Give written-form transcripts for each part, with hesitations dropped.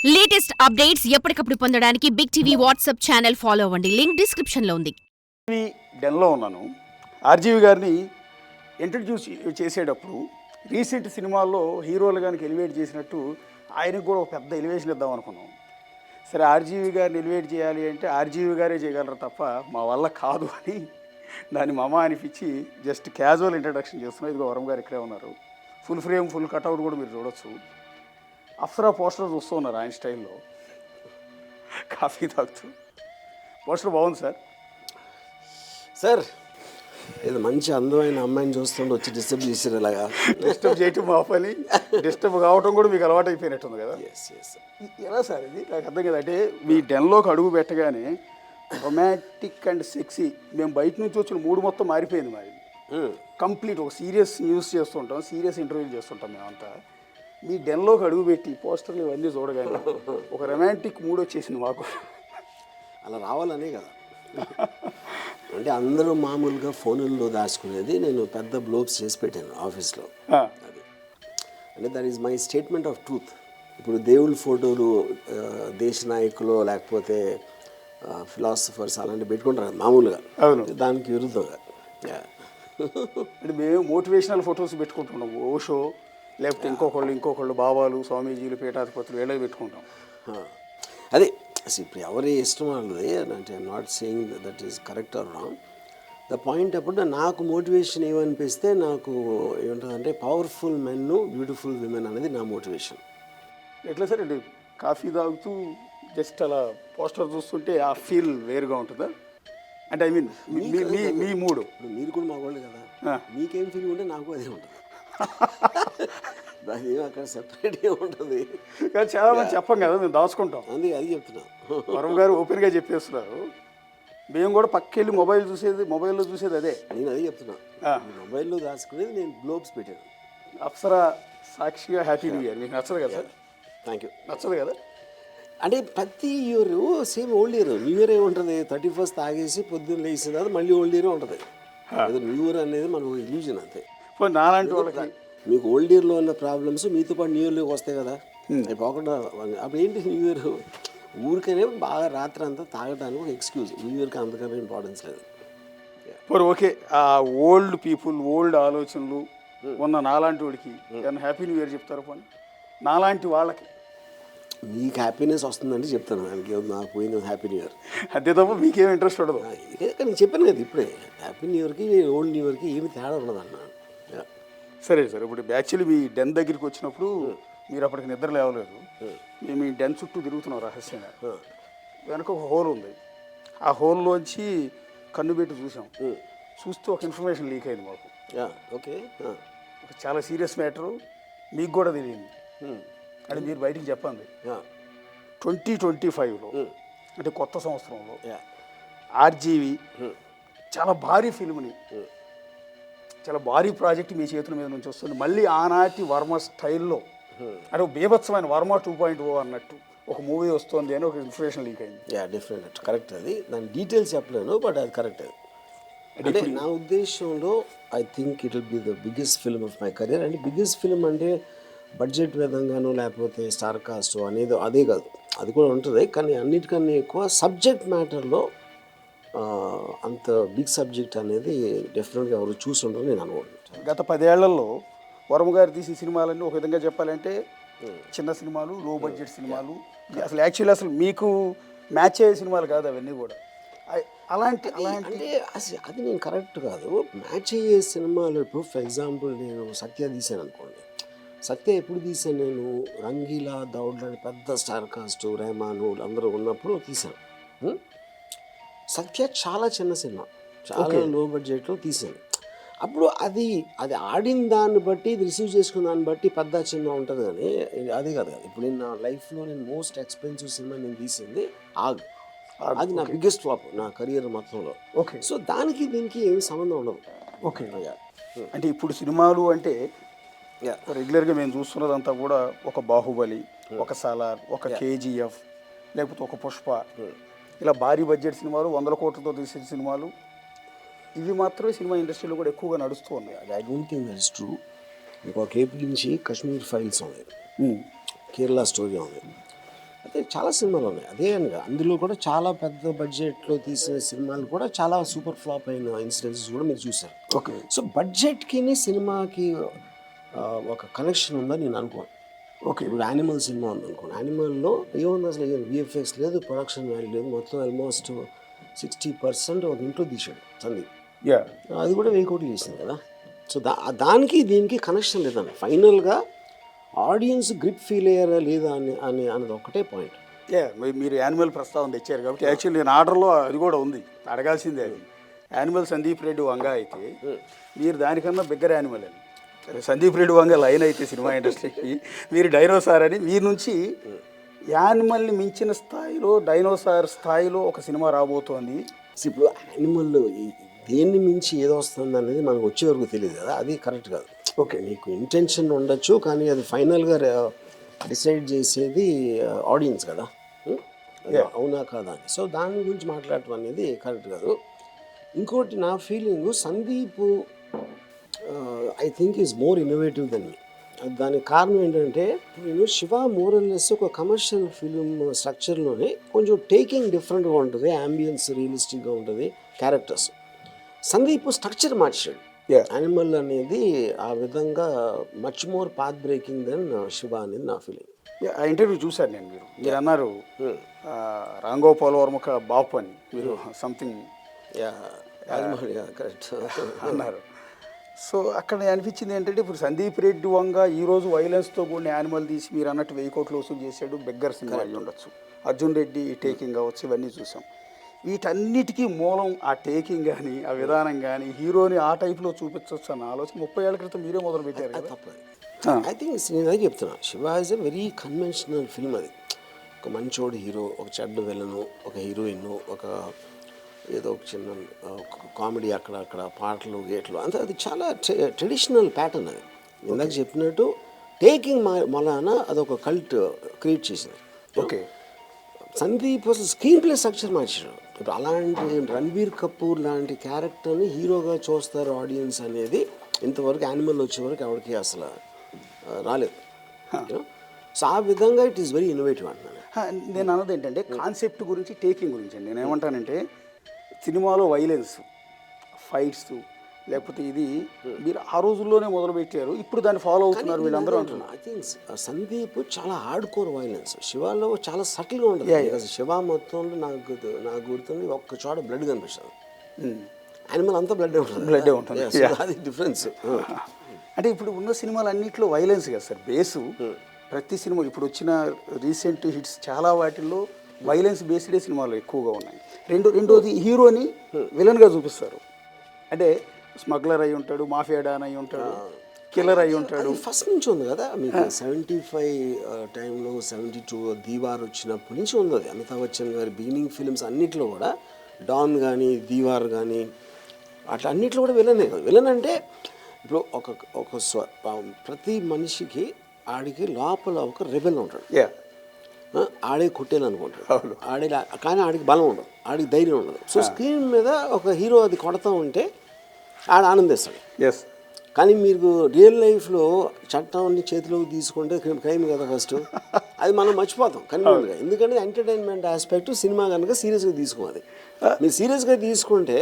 Latest updates ఎప్పటికప్పుడు పొందడానికి big TV WhatsApp channel follow అవ్వండి. లింక్ డిస్క్రిప్షన్ లో ఉంది. డెన్లో ఉన్నాను. ఆర్జీవి గారిని ఇంట్రడ్యూస్ చేసేటప్పుడు రీసెంట్ సినిమాల్లో హీరోలు కానీ ఎలివేట్ చేసినట్టు ఆయనకు కూడా ఒక పెద్ద ఎలివేషన్ ఇద్దాం అనుకున్నాం. సరే ఆర్జీవి గారిని ఎలివేట్ చేయాలి అంటే ఆర్జీవి గారే చేయగలరు తప్ప మా వల్ల కాదు అని దాన్ని మమ అనిపించి జస్ట్ క్యాజువల్ ఇంట్రడక్షన్ చేస్తున్నాం. ఇదిగో వరం గారు ఇక్కడే ఉన్నారు. ఫుల్ ఫ్రేమ్ ఫుల్ కట్అవుట్ కూడా మీరు చూడొచ్చు. అప్సరా పోస్టర్ చూస్తూ ఉన్నారు ఆయన స్టైల్లో కాఫీ తాగుతూ. పోస్టర్ బాగుంది సార్. సార్ ఇది మంచి అందమైన అమ్మాయిని చూస్తుంటే వచ్చి డిస్టర్బ్ చేసారు. ఇలాగా డిస్టర్బ్ చేయటం మా పని, డిస్టర్బ్ కావటం కూడా మీకు అలవాటు అయిపోయినట్టుంది కదా. ఎస్ ఎస్ ఎలా సార్ ఇది నాకు అర్థం కదా. అంటే మీ డెన్లోకి అడుగు పెట్టగానే రొమాంటిక్ అండ్ సెక్సీ, మేము బయట నుంచి వచ్చిన మూడు మొత్తం మారిపోయింది మరి. కంప్లీట్ ఒక సీరియస్ న్యూస్ చేస్తుంటాం, సీరియస్ ఇంటర్వ్యూలు చేస్తుంటాం మేమంతా. మీ డెన్లోకి అడుగు పెట్టి పోస్టర్లు ఇవన్నీ చూడగానే ఒక రొమాంటిక్ మూడ్ వచ్చేసింది మాకు. అలా రావాలనే కదా. అంటే అందరూ మామూలుగా ఫోన్లలో దాచుకునేది నేను పెద్ద బ్లోగ్స్ చేసి పెట్టాను ఆఫీస్లో. అది అంటే that is my statement of truth. ఇప్పుడు దేవుళ్ళ ఫోటోలు దేశ నాయకులు లేకపోతే ఫిలాసఫర్స్ అలాంటివి పెట్టుకుంటారు మామూలుగా. అవును, దానికి విరుద్ధంగా అంటే మేము మోటివేషనల్ ఫొటోస్ పెట్టుకుంటున్నాం. ఓషో లేకపోతే ఇంకొకళ్ళు బాబాలు, స్వామీజీలు, పీఠాధిపతులు వీళ్ళకి పెట్టుకుంటాం. అదే ఇప్పుడు ఎవరి ఇష్టం వాళ్ళది. అంటే I'm not saying that is correct or wrong. The point అప్పుడు నాకు మోటివేషన్ ఏమనిపిస్తే నాకు ఏముంటుందంటే పవర్ఫుల్ మెన్, బ్యూటిఫుల్ విమెన్ అనేది నా మోటివేషన్. ఎట్లా సార్ అంటే కాఫీ తాగుతూ జస్ట్ అలా పోస్టర్ చూస్తుంటే ఆ ఫీల్ వేరుగా ఉంటుందా? అంటే ఐ మీన్ మీ మూడు. ఇప్పుడు మీరు కూడా మా వాళ్ళు కదా, మీకేం ఫీల్ ఉంటే నాకు అదే ఉంటుంది. దాని అక్కడ సెపరేట్ ఉంటుంది కానీ చాలా మంది చెప్పం కదా, మేము దాచుకుంటాం. అందుకే అది చెప్తున్నా. వరం గారు ఓపెన్గా చెప్పేస్తున్నారు. మేము కూడా పక్కెళ్ళి మొబైల్లో చూసేది అదే. నేను అదే చెప్తున్నా. మొబైల్లో దాచుకునేది నేను గ్లోబ్స్ పెట్టాను. అప్సరా సాక్షిగా హ్యాపీ న్యూ ఇయర్ మీకు నచ్చదు కదా? Thank you. నచ్చదు కదా అంటే ప్రతి year same old year. New year ఏముంటుంది, 31st తాగేసి పొద్దున్న లేచిన తర్వాత మళ్ళీ ఓల్డ్ ఇయర్ ఉంటుంది. న్యూ ఇయర్ అనేది మనకు ఇల్యూజన్ అంతే. నాలాంటి వాళ్ళకి మీకు ఓల్డ్ ఇయర్లో ఉన్న ప్రాబ్లమ్స్ మీతో పాటు న్యూ ఇయర్లోకి వస్తాయి కదా. అవి పోకుండా అప్పుడు ఏంటి న్యూ ఇయర్ ఊరికనే బాగా రాత్రి అంతా తాగడానికి ఒక ఎక్స్క్యూజ్. న్యూ ఇయర్కి అంతకన్నా ఇంపార్టెన్స్ లేదు. ఓకే, ఆ ఓల్డ్ పీపుల్, ఓల్డ్ ఆలోచనలు ఉన్న నాలాంటి వాడికి ఏమన్నా హ్యాపీ న్యూ ఇయర్ చెప్తారు పోనీ? నాలాంటి వాళ్ళకి మీకు హ్యాపీనెస్ వస్తుందంటే చెప్తాను. దానికి నాకు పోయింది హ్యాపీ న్యూ ఇయర్. అంతే తప్ప మీకేం ఇంట్రెస్ట్ ఉండదు. నేను చెప్పాను కదా ఇప్పుడే, హ్యాపీ న్యూ ఇయర్కి ఓల్డ్ న్యూ ఇయర్కి ఏమి తేడా ఉండదు అన్న. సరే సార్, ఇప్పుడు యాక్చువల్లీ మీ డెన్ దగ్గరికి వచ్చినప్పుడు మీరు అప్పటికి నిద్ర లేవలేదు. మేము ఈ డెన్ చుట్టూ తిరుగుతున్నాం రహస్యంగా. వెనక ఒక హోల్ ఉంది. ఆ హోల్లోంచి కన్ను పెట్టి చూసాం. చూస్తూ ఒక ఇన్ఫర్మేషన్ లీక్ అయింది మాకు. ఓకే, ఒక చాలా సీరియస్ మ్యాటరు, మీకు కూడా తెలియంది. అంటే మీరు బయటికి చెప్పండి. 2025లో అంటే కొత్త సంవత్సరంలో ఆర్జీవి చాలా భారీ ఫిల్మ్ని, చాలా భారీ ప్రాజెక్ట్ మీ చేతుల మీద నుంచి వస్తుంది. మళ్ళీ ఆనాటి వర్మ స్టైల్లో, అంటే బీభత్సమైన వర్మ 2.0 అన్నట్టు ఒక మూవీ వస్తుంది అని ఒక ఇన్ఫర్మేషన్ లీక్ అయింది. Different, correct. అది దాని డీటెయిల్స్ చెప్పలేను, బట్ అది కరెక్ట్. అది అంటే నా ఉద్దేశంలో I think it will be the biggest film of my career. అంటే బిగ్గెస్ట్ ఫిల్మ్ అంటే బడ్జెట్ విధంగాను లేకపోతే స్టార్ కాస్ట్ అనేది అదే కాదు, అది కూడా ఉంటుంది. కానీ అన్నిటికన్నా ఎక్కువ సబ్జెక్ట్ మ్యాటర్లో అంత బిగ్ సబ్జెక్ట్ అనేది డెఫినెట్గా ఎవరు చూసుంటారో నేను అనుకుంటున్నాను. గత 10 ఏళ్లలో వరమ గారు తీసిన సినిమాలన్నీ ఒక విధంగా చెప్పాలంటే చిన్న సినిమాలు, లో బడ్జెట్ సినిమాలు. అసలు మీకు మ్యాచ్ అయ్యే సినిమాలు కాదు అవన్నీ కూడా. అలాంటి అంటే అది నేను కరెక్ట్ కాదు. మ్యాచ్ అయ్యే సినిమాలు ఇప్పుడు ఫర్ ఎగ్జాంపుల్ నేను సత్య తీసాను అనుకోండి. సత్య ఎప్పుడు తీసాను నేను, రంగీలా, దౌడ్ లాంటి పెద్ద స్టార్ కాస్ట్, రెహమాను అందరూ ఉన్నప్పుడు తీసాను. సత్య చాలా చిన్న సినిమా, చాలా లో బడ్జెట్లో తీసాను. అప్పుడు అది ఆడిన దాన్ని బట్టి, ఇది రిసీవ్ చేసుకున్న దాన్ని బట్టి పెద్ద చిన్న ఉంటుంది. కానీ అదే కాదు కదా. ఇప్పుడు నేను నా లైఫ్లో నేను మోస్ట్ ఎక్స్పెన్సివ్ సినిమా నేను తీసింది ఆగ్. అది నా బిగ్గెస్ట్ ఫ్లాప్ నా కెరియర్ మొత్తంలో. ఓకే, సో దానికి దీనికి ఏమి సంబంధం ఉండదు. ఓకే, అంటే ఇప్పుడు సినిమాలు అంటే రెగ్యులర్గా మేము చూస్తున్నదంతా కూడా ఒక బాహుబలి, ఒక సాలార్, ఒక కేజీఎఫ్, లేకపోతే ఒక పుష్ప, ఇలా భారీ బడ్జెట్ సినిమాలు, 100 కోట్లతో తీసే సినిమాలు, ఇవి మాత్రమే సినిమా ఇండస్ట్రీలో కూడా ఎక్కువగా నడుస్తూ ఉన్నాయి. I don't think that is true. ఇంకో కేపీ నుంచి కాశ్మీర్ ఫైల్స్ ఉంది, కేరళ స్టోరీ ఉంది, చాలా సినిమాలు ఉన్నాయి అదే అనగా అందులో కూడా చాలా పెద్ద బడ్జెట్లో తీసిన సినిమాలు కూడా చాలా సూపర్ ఫ్లాప్ అయిన ఇన్సిడెంట్స్ కూడా మీరు చూసారు. ఓకే. సో బడ్జెట్కి సినిమాకి ఒక కనెక్షన్ ఉందని నేను అనుకోను. ఓకే. ఇప్పుడు యానిమల్ సినిమా ఉందనుకోండి, యానిమల్లో ఏముంది అసలు విఎఫ్ఎక్స్ లేదు, ప్రొడక్షన్ వాల్యూ లేదు, మొత్తం ఆల్మోస్ట్ 60% ఒక ఇంట్లో తీసాడు సందీప్. యా. అది కూడా 1000 కోట్లు చేసింది కదా. సో దానికి దీనికి కనెక్షన్ లేదండి. ఫైనల్గా ఆడియన్స్ గ్రిప్ ఫీల్ అయ్యారా లేదా అన్నది ఒకటే పాయింట్. యా, మీరు యానిమల్ ప్రస్తావన తెచ్చారు కాబట్టి యాక్చువల్లీ నేను ఆర్డర్లో అది కూడా ఉంది, అడగాల్సిందే. అది యానిమల్ సందీప్ రెడ్డి వంగ అయితే మీరు దానికన్నా బిగ్గర్ యానిమల్ అని. సరే, సందీప్ రెడ్డి వంగ లైన్ అయితే సినిమా ఇండస్ట్రీకి, మీరు డైనోసార్ అని మీరు నుంచి యానిమల్ని మించిన స్థాయిలో డైనోసార్ స్థాయిలో ఒక సినిమా రాబోతోంది. ఇప్పుడు యానిమల్ దేన్ని మించి ఏదో వస్తుంది అనేది మనకు వచ్చే వరకు తెలియదు కదా, అది కరెక్ట్ కాదు. ఓకే, నీకు ఇంటెన్షన్ ఉండొచ్చు కానీ అది ఫైనల్గా డిసైడ్ చేసేది ఆడియన్స్ కదా, అవునా కాదా అని. సో దాని గురించి మాట్లాడటం అనేది కరెక్ట్ కాదు. ఇంకోటి నా feeling, Sandeep I think is more innovative than me. దానికి కారణం ఏంటంటే నేను శివ మోరల్లెస్ ఒక కమర్షియల్ ఫిలిం స్ట్రక్చర్లోనే కొంచెం టేకింగ్ డిఫరెంట్గా ఉంటుంది, అంబియన్స్ రియలిస్టిక్గా ఉంటుంది, క్యారెక్టర్స్. సందీప్ స్ట్రక్చర్ మార్చాడు. యానిమల్ అనేది ఆ విధంగా much more path breaking than Shiva అనేది నా ఫీలింగ్. ఆ ఇంటర్వ్యూ చూశాను నేను. మీరు అన్నారు రాంగోపాల్ వర్మ ఒక బాపు అని, మీరు సంథింగ్ కరెక్ట్ అన్నారు. సో అక్కడ అనిపించింది ఏంటంటే ఇప్పుడు సందీప్ రెడ్డి వంగ ఈరోజు వైలెన్స్తో కూడిన యానిమల్ తీసి మీరు అన్నట్టు 1000 కోట్లు వసూలు చేశాడు, బెగ్గర్ సినిమా అయ్యి ఉండొచ్చు. అర్జున్ రెడ్డి టేకింగ్ కావచ్చు, ఇవన్నీ చూసాం. వీటన్నిటికీ మూలం ఆ టేకింగ్ కానీ ఆ విధానం కానీ హీరోని ఆ టైప్లో చూపించవచ్చు అన్న ఆలోచన 30 ఏళ్ల క్రితం మీరే మొదలు పెట్టారు కదా. తప్పదు. ఐ థింక్ నేను అదే చెప్తున్నా, Shiva is a very conventional film. అది ఒక మంచోడు హీరో, ఒక చెడ్డ విలను, ఒక హీరోయిన్, ఒక ఏదో ఒక చిన్న కామెడీ, అక్కడ పాటలు గేట్లు అంతా, అది చాలా ట్రెడిషనల్ ప్యాటర్న్. అది ఇందాక చెప్పినట్టు టేకింగ్ మొలాన అదొక కల్ట్ క్రియేట్ చేసింది. Okay. Sandeep screen play structure మార్చాడు. ఇప్పుడు అలాంటి రణబీర్ కపూర్ లాంటి క్యారెక్టర్ని హీరోగా చూస్తారు ఆడియన్స్ అనేది ఇంతవరకు యానిమల్ వచ్చేవరకు ఎవరికి అసలు రాలేదు. సో ఆ విధంగా ఇట్ ఈస్ వెరీ ఇన్నోవేటివ్ అంటున్నాను. నేను అన్నది ఏంటంటే కాన్సెప్ట్ గురించి, టేకింగ్ గురించి. నేను ఏమంటానంటే సినిమాలో వైలెన్స్, ఫైట్స్, లేకపోతే ఇది మీరు ఆ రోజుల్లోనే మొదలుపెట్టారు, ఇప్పుడు దాన్ని ఫాలో అవుతున్నారు వీళ్ళందరూ అంటున్నారు. ఐ థింక్ సందీప్ చాలా హార్డ్ కోర్ వైలెన్స్, శివాలో చాలా సటిల్గా ఉంటుంది. శివ మొత్తంలో నాకు గుర్తుంది ఒక్క చోట బ్లడ్ కనిపిస్తుంది. యానిమల్ అంతా బ్లడ్ ఉంటుంది. అది డిఫరెన్స్. అంటే ఇప్పుడు ఉన్న సినిమాలు అన్నింటిలో వైలెన్స్ కదా సార్ బేసు. ప్రతి సినిమా ఇప్పుడు వచ్చిన రీసెంట్ హిట్స్ చాలా వాటిల్లో వైలెన్స్ బేస్డే సినిమాలు ఎక్కువగా ఉన్నాయి. రెండోది హీరోని విలన్గా చూపిస్తారు. అంటే స్మగ్లర్ అయి ఉంటాడు, మాఫియా డాన్ అయి ఉంటాడు, కిల్లర్ అయి ఉంటాడు. ఫస్ట్ నుంచి ఉంది కదా మీకు. 75 టైంలో 72 దీవార్ వచ్చినప్పటి నుంచి ఉంది అది. అమితాబ్ బచ్చన్ గారి బిగినింగ్ ఫిల్మ్స్ అన్నిట్లో కూడా డాన్ కానీ దీవార్ కానీ అట్లా అన్నిట్లో కూడా విలన్ అంటే ఇప్పుడు ప్రతి మనిషికి ఆడికి లోపల ఒక రెబెల్ ఉంటాడు. ఆడే కొట్టేయాలనుకుంటాడు, కానీ ఆడికి బలం ఉండదు, ఆడికి ధైర్యం ఉండదు. సో స్క్రీన్ మీద ఒక హీరో అది కొడతా ఉంటే ఆడ ఆనందిస్తాడు. ఎస్. కానీ మీరు రియల్ లైఫ్లో చట్టాన్ని చేతిలోకి తీసుకుంటే క్రైమ్ కదా ఫస్ట్, అది మనం మర్చిపోతాం కన్వీనియంట్గా. ఎందుకంటే ఎంటర్టైన్మెంట్ ఆస్పెక్ట్ సినిమా కనుక సీరియస్గా తీసుకోవాలి. మీరు సీరియస్గా తీసుకుంటే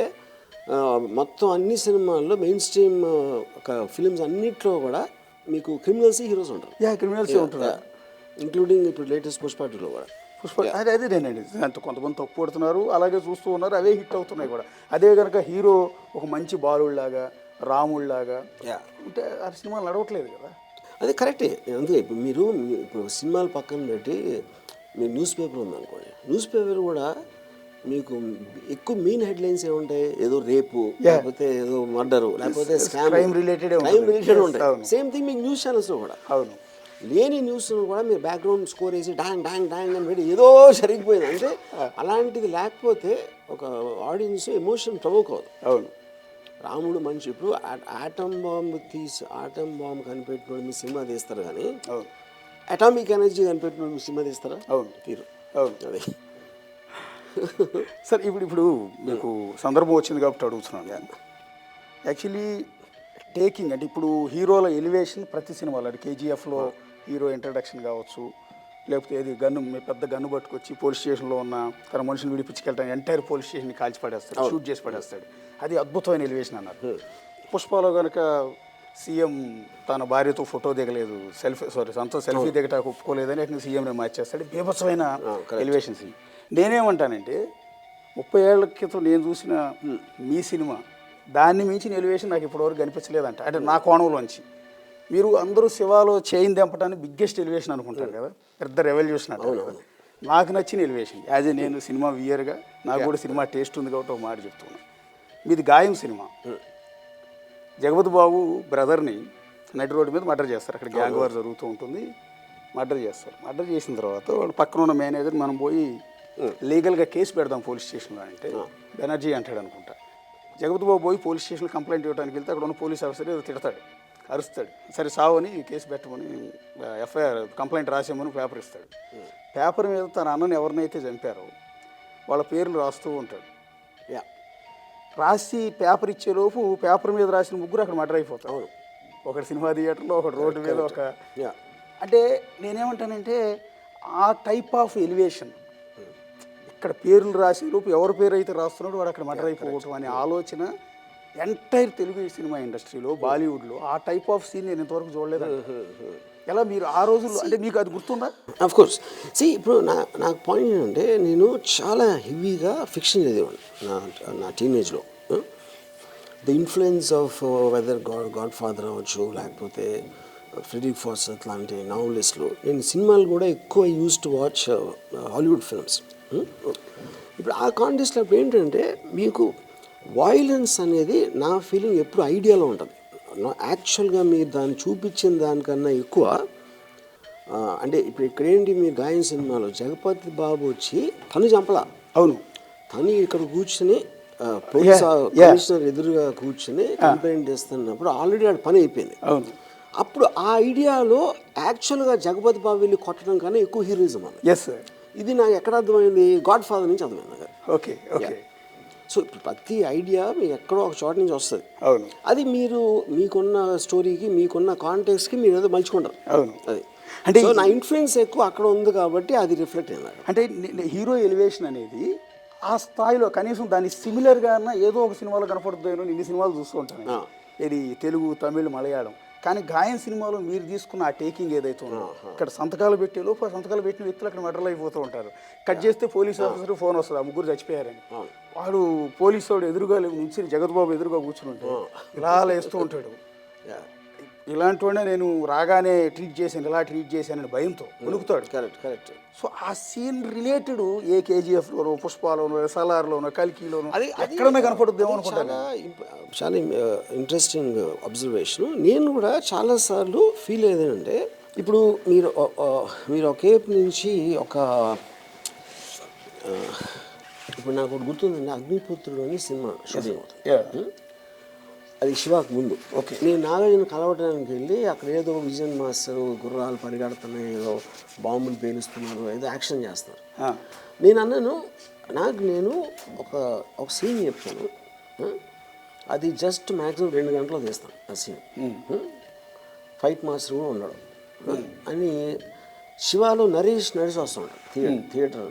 మొత్తం అన్ని సినిమాల్లో మెయిన్ స్ట్రీమ్ ఫిలిమ్స్ అన్నిట్లో కూడా మీకు క్రిమినల్స్ హీరోస్ ఉంటారు. క్రిమినల్స్ ఉంటారు, ఇంక్లూడింగ్ ఇప్పుడు లేటెస్ట్ పుష్ప 2లో కూడా. అదే నేనండి అంత కొంతమంది తప్పు పడుతున్నారు, అలాగే చూస్తూ ఉన్నారు, అవే హిట్ అవుతున్నాయి కూడా. అదే కనుక హీరో ఒక మంచి బాలుడిలాగా, రాముడిలాగా అంటే ఆ సినిమాలు నడవట్లేదు కదా. అది కరెక్టే. అందుకే ఇప్పుడు మీరు సినిమాలు పక్కన పెట్టి మీరు న్యూస్ పేపర్ ఉందనుకోండి, న్యూస్ పేపర్ కూడా మీకు ఎక్కువ మెయిన్ హెడ్లైన్స్ ఏముంటాయి, ఏదో రేపు, లేకపోతే ఏదో మర్డరు, లేకపోతే క్రైమ్ రిలేటెడ్ ఉంటాయి. సేమ్ థింగ్ మీకు న్యూస్ ఛానల్స్లో కూడా. అవును, లేని న్యూస్ కూడా మీరు బ్యాక్గ్రౌండ్ స్కోర్ వేసి డాంగ్ డాంగ్ డాంగ్ అని పెట్టి ఏదో జరిగిపోయింది అంటే అలాంటిది లేకపోతే ఒక ఆడియన్స్ ఎమోషన్ ప్రవోక్ అవుతుంది. అవును. రాముడు మనిషి ఇప్పుడు ఆటమ్ బాంబు కనిపెట్టినోడు మీ సినిమా తీస్తారు, కానీ అటామిక్ ఎనర్జీ కనిపెట్టినోడు మీ సినిమా తీస్తారా? అవును, తీరు. అవును. అదే సార్ ఇప్పుడు మీకు సందర్భం వచ్చింది కాబట్టి అడుగుతున్నాను. యాక్చువల్లీ టేకింగ్ అంటే ఇప్పుడు హీరోల ఎలివేషన్ ప్రతి సినిమాలో, అంటే కేజీఎఫ్లో హీరో ఇంట్రడక్షన్ కావచ్చు, లేకపోతే ఏది గన్ను పెద్ద గన్ను పట్టుకొచ్చి పోలీస్ స్టేషన్లో ఉన్న తన మనుషులు విడిపించుకెళ్ళటానికి ఎంటైర్ పోలీస్ స్టేషన్ని కాల్చి పడేస్తాడు, షూట్ చేసి పడేస్తాడు. అది అద్భుతమైన ఎలివేషన్ అన్నారు. పుష్పలో కనుక సీఎం తన భార్యతో ఫోటో దిగలేదు, సొంత సెల్ఫీ దిగటానికి ఒప్పుకోలేదని అట్లా సీఎంని మార్చేస్తాడు. బీభత్సమైన ఎలివేషన్ సీన్. నేనేమంటానంటే 30 ఏళ్ల క్రితం నేను చూసిన మీ సినిమా దాన్ని మించిన ఎలివేషన్ నాకు ఇప్పటివరకు కనిపించలేదంట. అంటే నా కోణంలోంచి మీరు అందరూ శివాలో చైన్ దింపడానికి బిగ్గెస్ట్ ఎలివేషన్ అనుకుంటారు కదా, పెద్ద రెవల్యూషన్ అంటారు కదా. నాకు నచ్చిన ఎలివేషన్ యాజ్ ఏ నేను సినిమా వ్యూయర్గా నాకు కూడా సినిమా టేస్ట్ ఉంది కాబట్టి ఒక మాట చెప్తున్నాను. మీది గాయం సినిమా. జగపతి బాబు బ్రదర్ని నడి రోడ్డు మీద మర్డర్ చేస్తారు. అక్కడ గ్యాంగ్ వార్ జరుగుతూ ఉంటుంది, మర్డర్ చేస్తారు. మర్డర్ చేసిన తర్వాత వాళ్ళు పక్కన ఉన్న మేనేజర్ మనం పోయి లీగల్గా కేసు పెడదాం పోలీస్ స్టేషన్లో అంటే బెనర్జీ అంటాడు అనుకుంటా. జగపతి బాబు పోయి పోలీస్ స్టేషన్లో కంప్లైంట్ ఇవ్వడానికి వెళ్తే అక్కడ ఉన్న పోలీస్ ఆఫీసర్ ఏదో తిడతాడు, అరుస్తాడు. సరే సావని కేసు పెట్టమని ఎఫ్ఐఆర్ కంప్లైంట్ రాసేమని పేపర్ ఇస్తాడు. పేపర్ మీద తన అన్నని ఎవరినైతే చంపారో వాళ్ళ పేర్లు రాస్తూ ఉంటాడు. రాసి పేపర్ ఇచ్చేలోపు పేపర్ మీద రాసిన ముగ్గురు అక్కడ మర్డర్ అయిపోతారు. ఒకటి సినిమా థియేటర్లో, ఒకటి రోడ్డు మీద, ఒక అంటే నేనేమంటానంటే ఆ టైప్ ఆఫ్ ఎలివేషన్. ఇక్కడ పేర్లు రాసే లోపు ఎవరి పేరు అయితే రాస్తున్నాడో వాడు అక్కడ మర్డర్ అయిపోవటం అనే ఆలోచన ఎంటైర్ తెలుగు సినిమా ఇండస్ట్రీలో, బాలీవుడ్లో ఆ టైప్ ఆఫ్ సీన్ నేను ఇంతవరకు చూడలేదు. ఎలా మీరు ఆ రోజుల్లో అంటే మీకు అది గుర్తుందా? Of course. ఇప్పుడు నాకు పాయింట్ ఏంటంటే నేను చాలా హెవీగా ఫిక్షన్ చదివాను నా టీనేజ్లో. The influence of whether godfather అవ్వచ్చు, లేకపోతే ఫ్రెడరిక్ ఫార్సెట్ లాంటి నావలిస్టులు. నేను సినిమాలు కూడా ఎక్కువ use to watch Hollywood films. ఇప్పుడు ఆ కాంటెక్స్ట్లో అప్పుడు ఏంటంటే మీకు వాయిలెన్స్ అనేది నా ఫీలింగ్ ఎప్పుడు ఐడియాలో ఉంటుంది. యాక్చువల్గా మీరు దాన్ని చూపించిన దానికన్నా ఎక్కువ అంటే ఇప్పుడు ఇక్కడ ఏంటి, మీరు గాయం సినిమాలో జగపతి బాబు వచ్చి తను చంపలా. అవును, తను ఇక్కడ కూర్చొని పోలీస్ కమిషనర్ ఎదురుగా కూర్చొని కంప్లైంట్ చేస్తున్నప్పుడు ఆల్రెడీ ఆడ పని అయిపోయింది. అవును, అప్పుడు ఆ ఐడియాలో యాక్చువల్గా జగపతి బాబు వెళ్ళి కొట్టడం కన్నా ఎక్కువ హీరోయిజం అని. Yes sir. ఇది నాకు ఎక్కడ అర్థమైంది, గాడ్ ఫాదర్ నుంచి అర్థమైంది. Okay okay. సో ఇప్పుడు ప్రతి ఐడియా మీకు ఎక్కడో ఒక చోట నుంచి వస్తుంది. అవును, అది మీరు మీకున్న స్టోరీకి, మీకున్న కాంటెక్స్కి మీరు ఏదో మలుచుకుంటారు. అవును, అది అంటే నా ఇన్ఫ్లుయెన్స్ ఎక్కువ అక్కడ ఉంది కాబట్టి అది రిఫ్లెక్ట్ అయింది. అంటే హీరో ఎలివేషన్ అనేది ఆ స్థాయిలో కనీసం దాని సిమిలర్గా ఏదో ఒక సినిమాలో కనపడుతుందో. ఇన్ని సినిమాలు చూస్తూ ఉంటాను, ఇది తెలుగు, తమిళ్, మలయాళం. కానీ గాయం సినిమాలో మీరు తీసుకున్న ఆ టేకింగ్ ఏదైతే ఉందో, ఇక్కడ సంతకాలు పెట్టే లోపు సంతకాలు పెట్టిన వ్యక్తులు అక్కడ మర్డర్లు అయిపోతూ ఉంటారు. కట్ చేస్తే పోలీస్ ఆఫీసర్ ఫోన్ వస్తుంది, ఆ ముగ్గురు చచ్చిపోయారని. వాడు పోలీసు వాడు ఎదురుగా నుంచి జగత్బాబు ఎదురుగా కూర్చుని ఉంటాడు, ఇలా వేస్తూ ఉంటాడు. ఇలాంటి వాడినే నేను రాగానే ట్రీట్ చేశాను, ఇలా ట్రీట్ చేశానని భయంతో ఉనుకుతాడు. Correct correct. సో ఆ సీన్ రిలేటెడ్ ఏ కేజీఎఫ్లోనో, పుష్పాలోనో, ఎస్ఎల్ఆర్లోనో, కల్కీలోనో ఎక్కడన్నా కనపడుద్దేమో అనుకుంటాను. చాలా ఇంట్రెస్టింగ్ అబ్జర్వేషన్. నేను కూడా చాలాసార్లు ఫీల్ అయ్యేదంటే ఇప్పుడు మీరు ఒక ఏపు నుంచి ఒక ఇప్పుడు నాకు ఒకటి గుర్తుందండి, అగ్నిపుత్రుడు అని సినిమా షూటింగ్ అవుతుంది. అది శివాకు ముందు. ఓకే, నేను నాగార్జున కలవడానికి వెళ్ళి అక్కడ ఏదో విజన్ మాస్టర్ గుర్రాలు పరిగెడుతున్నాయి, ఏదో బాంబులు పేలుస్తున్నారు, ఏదో యాక్షన్ చేస్తున్నారు. నేను అన్నాను, నేను ఒక సీన్ చెప్తాను, అది జస్ట్ మ్యాక్సిమం 2 గంటలు తీస్తాను ఆ సీన్. ఫైట్ మాస్టర్ కూడా ఉండడం అని. శివాలో నరేష్ నడిచి వస్తున్నాడు థియేటర్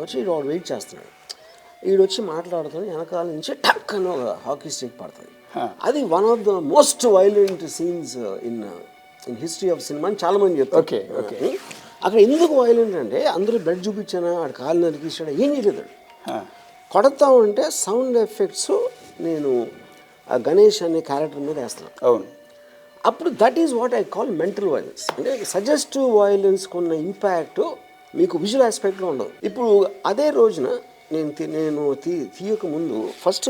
వచ్చి, వాడు వెయిట్ చేస్తున్నాడు. వీడొచ్చి మాట్లాడుతాడు, వెనకాల నుంచి టక్ అని ఒక హాకీ స్టిక్ పడుతుంది. అది one of the most violent scenes in history of cinema అని చాలా మంది చెప్తారు. Okay okay. అక్కడ ఎందుకు వైలెంట్ అంటే అందరూ బ్లడ్ చూపించానా, ఆడు కాలు నరికిస్తాడు, ఏం చేయలేదు. కొడతా ఉంటే సౌండ్ ఎఫెక్ట్స్ నేను ఆ గణేష్ అనే క్యారెక్టర్ మీద వేస్తాను. అవును. అప్పుడు that is what I call mental violence. అంటే సజెస్టివ్ వైలెన్స్కి ఉన్న ఇంపాక్ట్ మీకు విజువల్ ఆస్పెక్ట్లో ఉండదు. ఇప్పుడు అదే రోజున నేను తీయక ముందు ఫస్ట్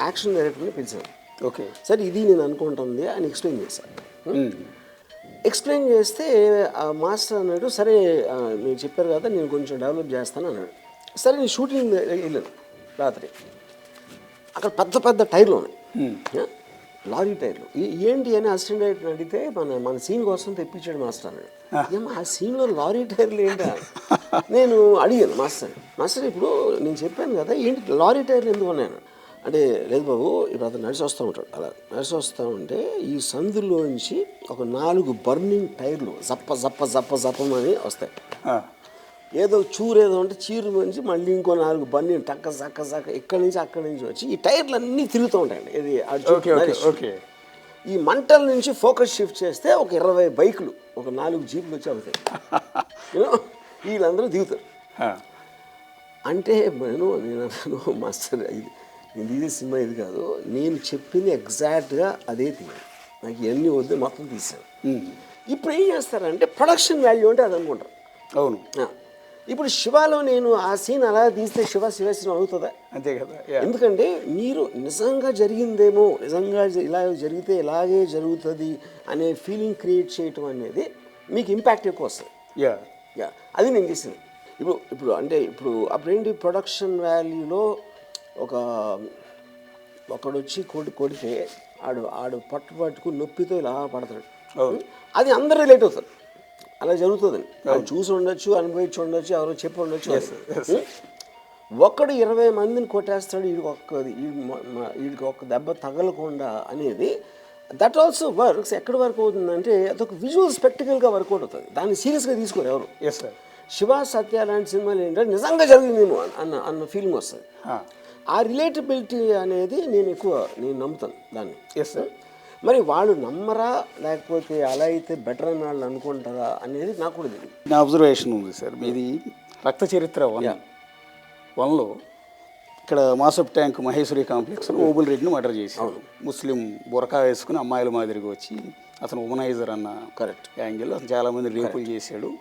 యాక్షన్ డైరెక్టర్ని పిలిచాను. ఓకే, సరే ఇది నేను అనుకుంటుంది అని ఎక్స్ప్లెయిన్ చేశాను. ఎక్స్ప్లెయిన్ చేస్తే ఆ మాస్టర్ అన్నాడు, సరే మీరు చెప్పారు కదా నేను కొంచెం డెవలప్ చేస్తాను అన్నాడు. సరే నేను షూటింగ్ వెళ్ళాను రాత్రి. అక్కడ పెద్ద పెద్ద టైర్లు ఉన్నాయి, లారీ టైర్లు. ఏంటి అని అసిస్టెంట్ డైరెక్టర్ అడిగితే మన సీన్ కోసం తెప్పించాడు మాస్టర్ అన్నాడు. ఏమో ఆ సీన్లో లారీ టైర్లు ఏంటి నేను అడిగాను మాస్టర్ ఇప్పుడు నేను చెప్పాను కదా ఏంటి లారీ టైర్లు ఎందుకు ఉన్నాను. అంటే లేదు బాబు, ఇప్పుడు అతను నడిచి వస్తూ ఉంటాడు. అలా నడిచి వస్తూ ఉంటే ఈ సందులోంచి ఒక 4 బర్నింగ్ టైర్లు జప్ప జప్ప జప్ప జప్పమని వస్తాయి. ఏదో ఏదో అంటే చీరు నుంచి మళ్ళీ ఇంకో 4 బర్నింగ్ టక్క చక్క చక్క ఇక్కడి నుంచి అక్కడి నుంచి వచ్చి ఈ టైర్లు అన్నీ తిరుగుతూ ఉంటాయండి. ఇది ఓకే. ఈ మంటల నుంచి ఫోకస్ షిఫ్ట్ చేస్తే ఒక 20 బైకులు, ఒక 4 జీపులు వచ్చి అవుతాయి. వీళ్ళందరూ దిగుతారు. అంటే నేను అన్నాను, మాస్టర్ ఇది నేను తీసే సినిమా ఇది కాదు, నేను చెప్పింది ఎగ్జాక్ట్గా అదే తీయాలి, నాకు ఇవన్నీ వద్దు మొత్తం తీశాను. ఇప్పుడు ఏం చేస్తారంటే ప్రొడక్షన్ వాల్యూ అంటే అది అనుకుంటారు. అవును. ఇప్పుడు శివాలో నేను ఆ సీన్ అలా తీస్తే శివ సినిమా అవుతుందా? అంతే కదా. ఎందుకంటే మీరు నిజంగా జరిగిందేమో, నిజంగా ఇలా జరిగితే ఇలాగే జరుగుతుంది అనే ఫీలింగ్ క్రియేట్ చేయటం అనేది మీకు ఇంపాక్ట్ ఎక్కువ వస్తుంది. అది నేను చేసింది. ఇప్పుడు అంటే అప్పుడేంటి ప్రొడక్షన్ వాల్యూలో ఒకడు వచ్చి కొడితే ఆడు పట్టుకు నొప్పితో ఇలా పడతాడు. అది అందరు రిలేట్ అవుతారు. అలా జరుగుతుందండి. చూసి ఉండొచ్చు, అనుభవించి ఉండొచ్చు, ఎవరో చెప్పి ఉండొచ్చు. ఒకడు 20 మందిని కొట్టేస్తాడు, వీడికి ఒక్క దెబ్బ తగలకుండా అనేది దట్ ఆల్సో వర్క్స్. ఎక్కడి వరకు అవుతుందంటే అదొక విజువల్ స్పెక్టికల్గా వర్కౌట్ అవుతుంది. దాన్ని సీరియస్గా తీసుకోరు ఎవరు. శివ సత్య లాంటి సినిమాలు ఏంటంటే నిజంగా జరిగిందేమో అన్న ఫీలింగ్ వస్తుంది. ఆ రిలేటబిలిటీ అనేది నేను నమ్ముతాను దాన్ని. మరి వాళ్ళు నమ్మరా, లేకపోతే అలా అయితే బెటర్ అని వాళ్ళు అనుకుంటారా అనేది నాకు కూడా తెలియదు. నా అబ్జర్వేషన్ ఉంది సార్. మీది రక్త చరిత్ర 1లో ఇక్కడ మాసప్ ట్యాంక్ మహేశ్వరి కాంప్లెక్స్లో ఓబుల్ రెడ్డిని మర్డర్ చేశాడు. ముస్లిం బురకా వేసుకుని అమ్మాయిల మాదిరిగా వచ్చి అతను ఉమనైజర్ అన్న కరెక్ట్ యాంగిల్లో అతను చాలామంది రేపులు చేశాడు.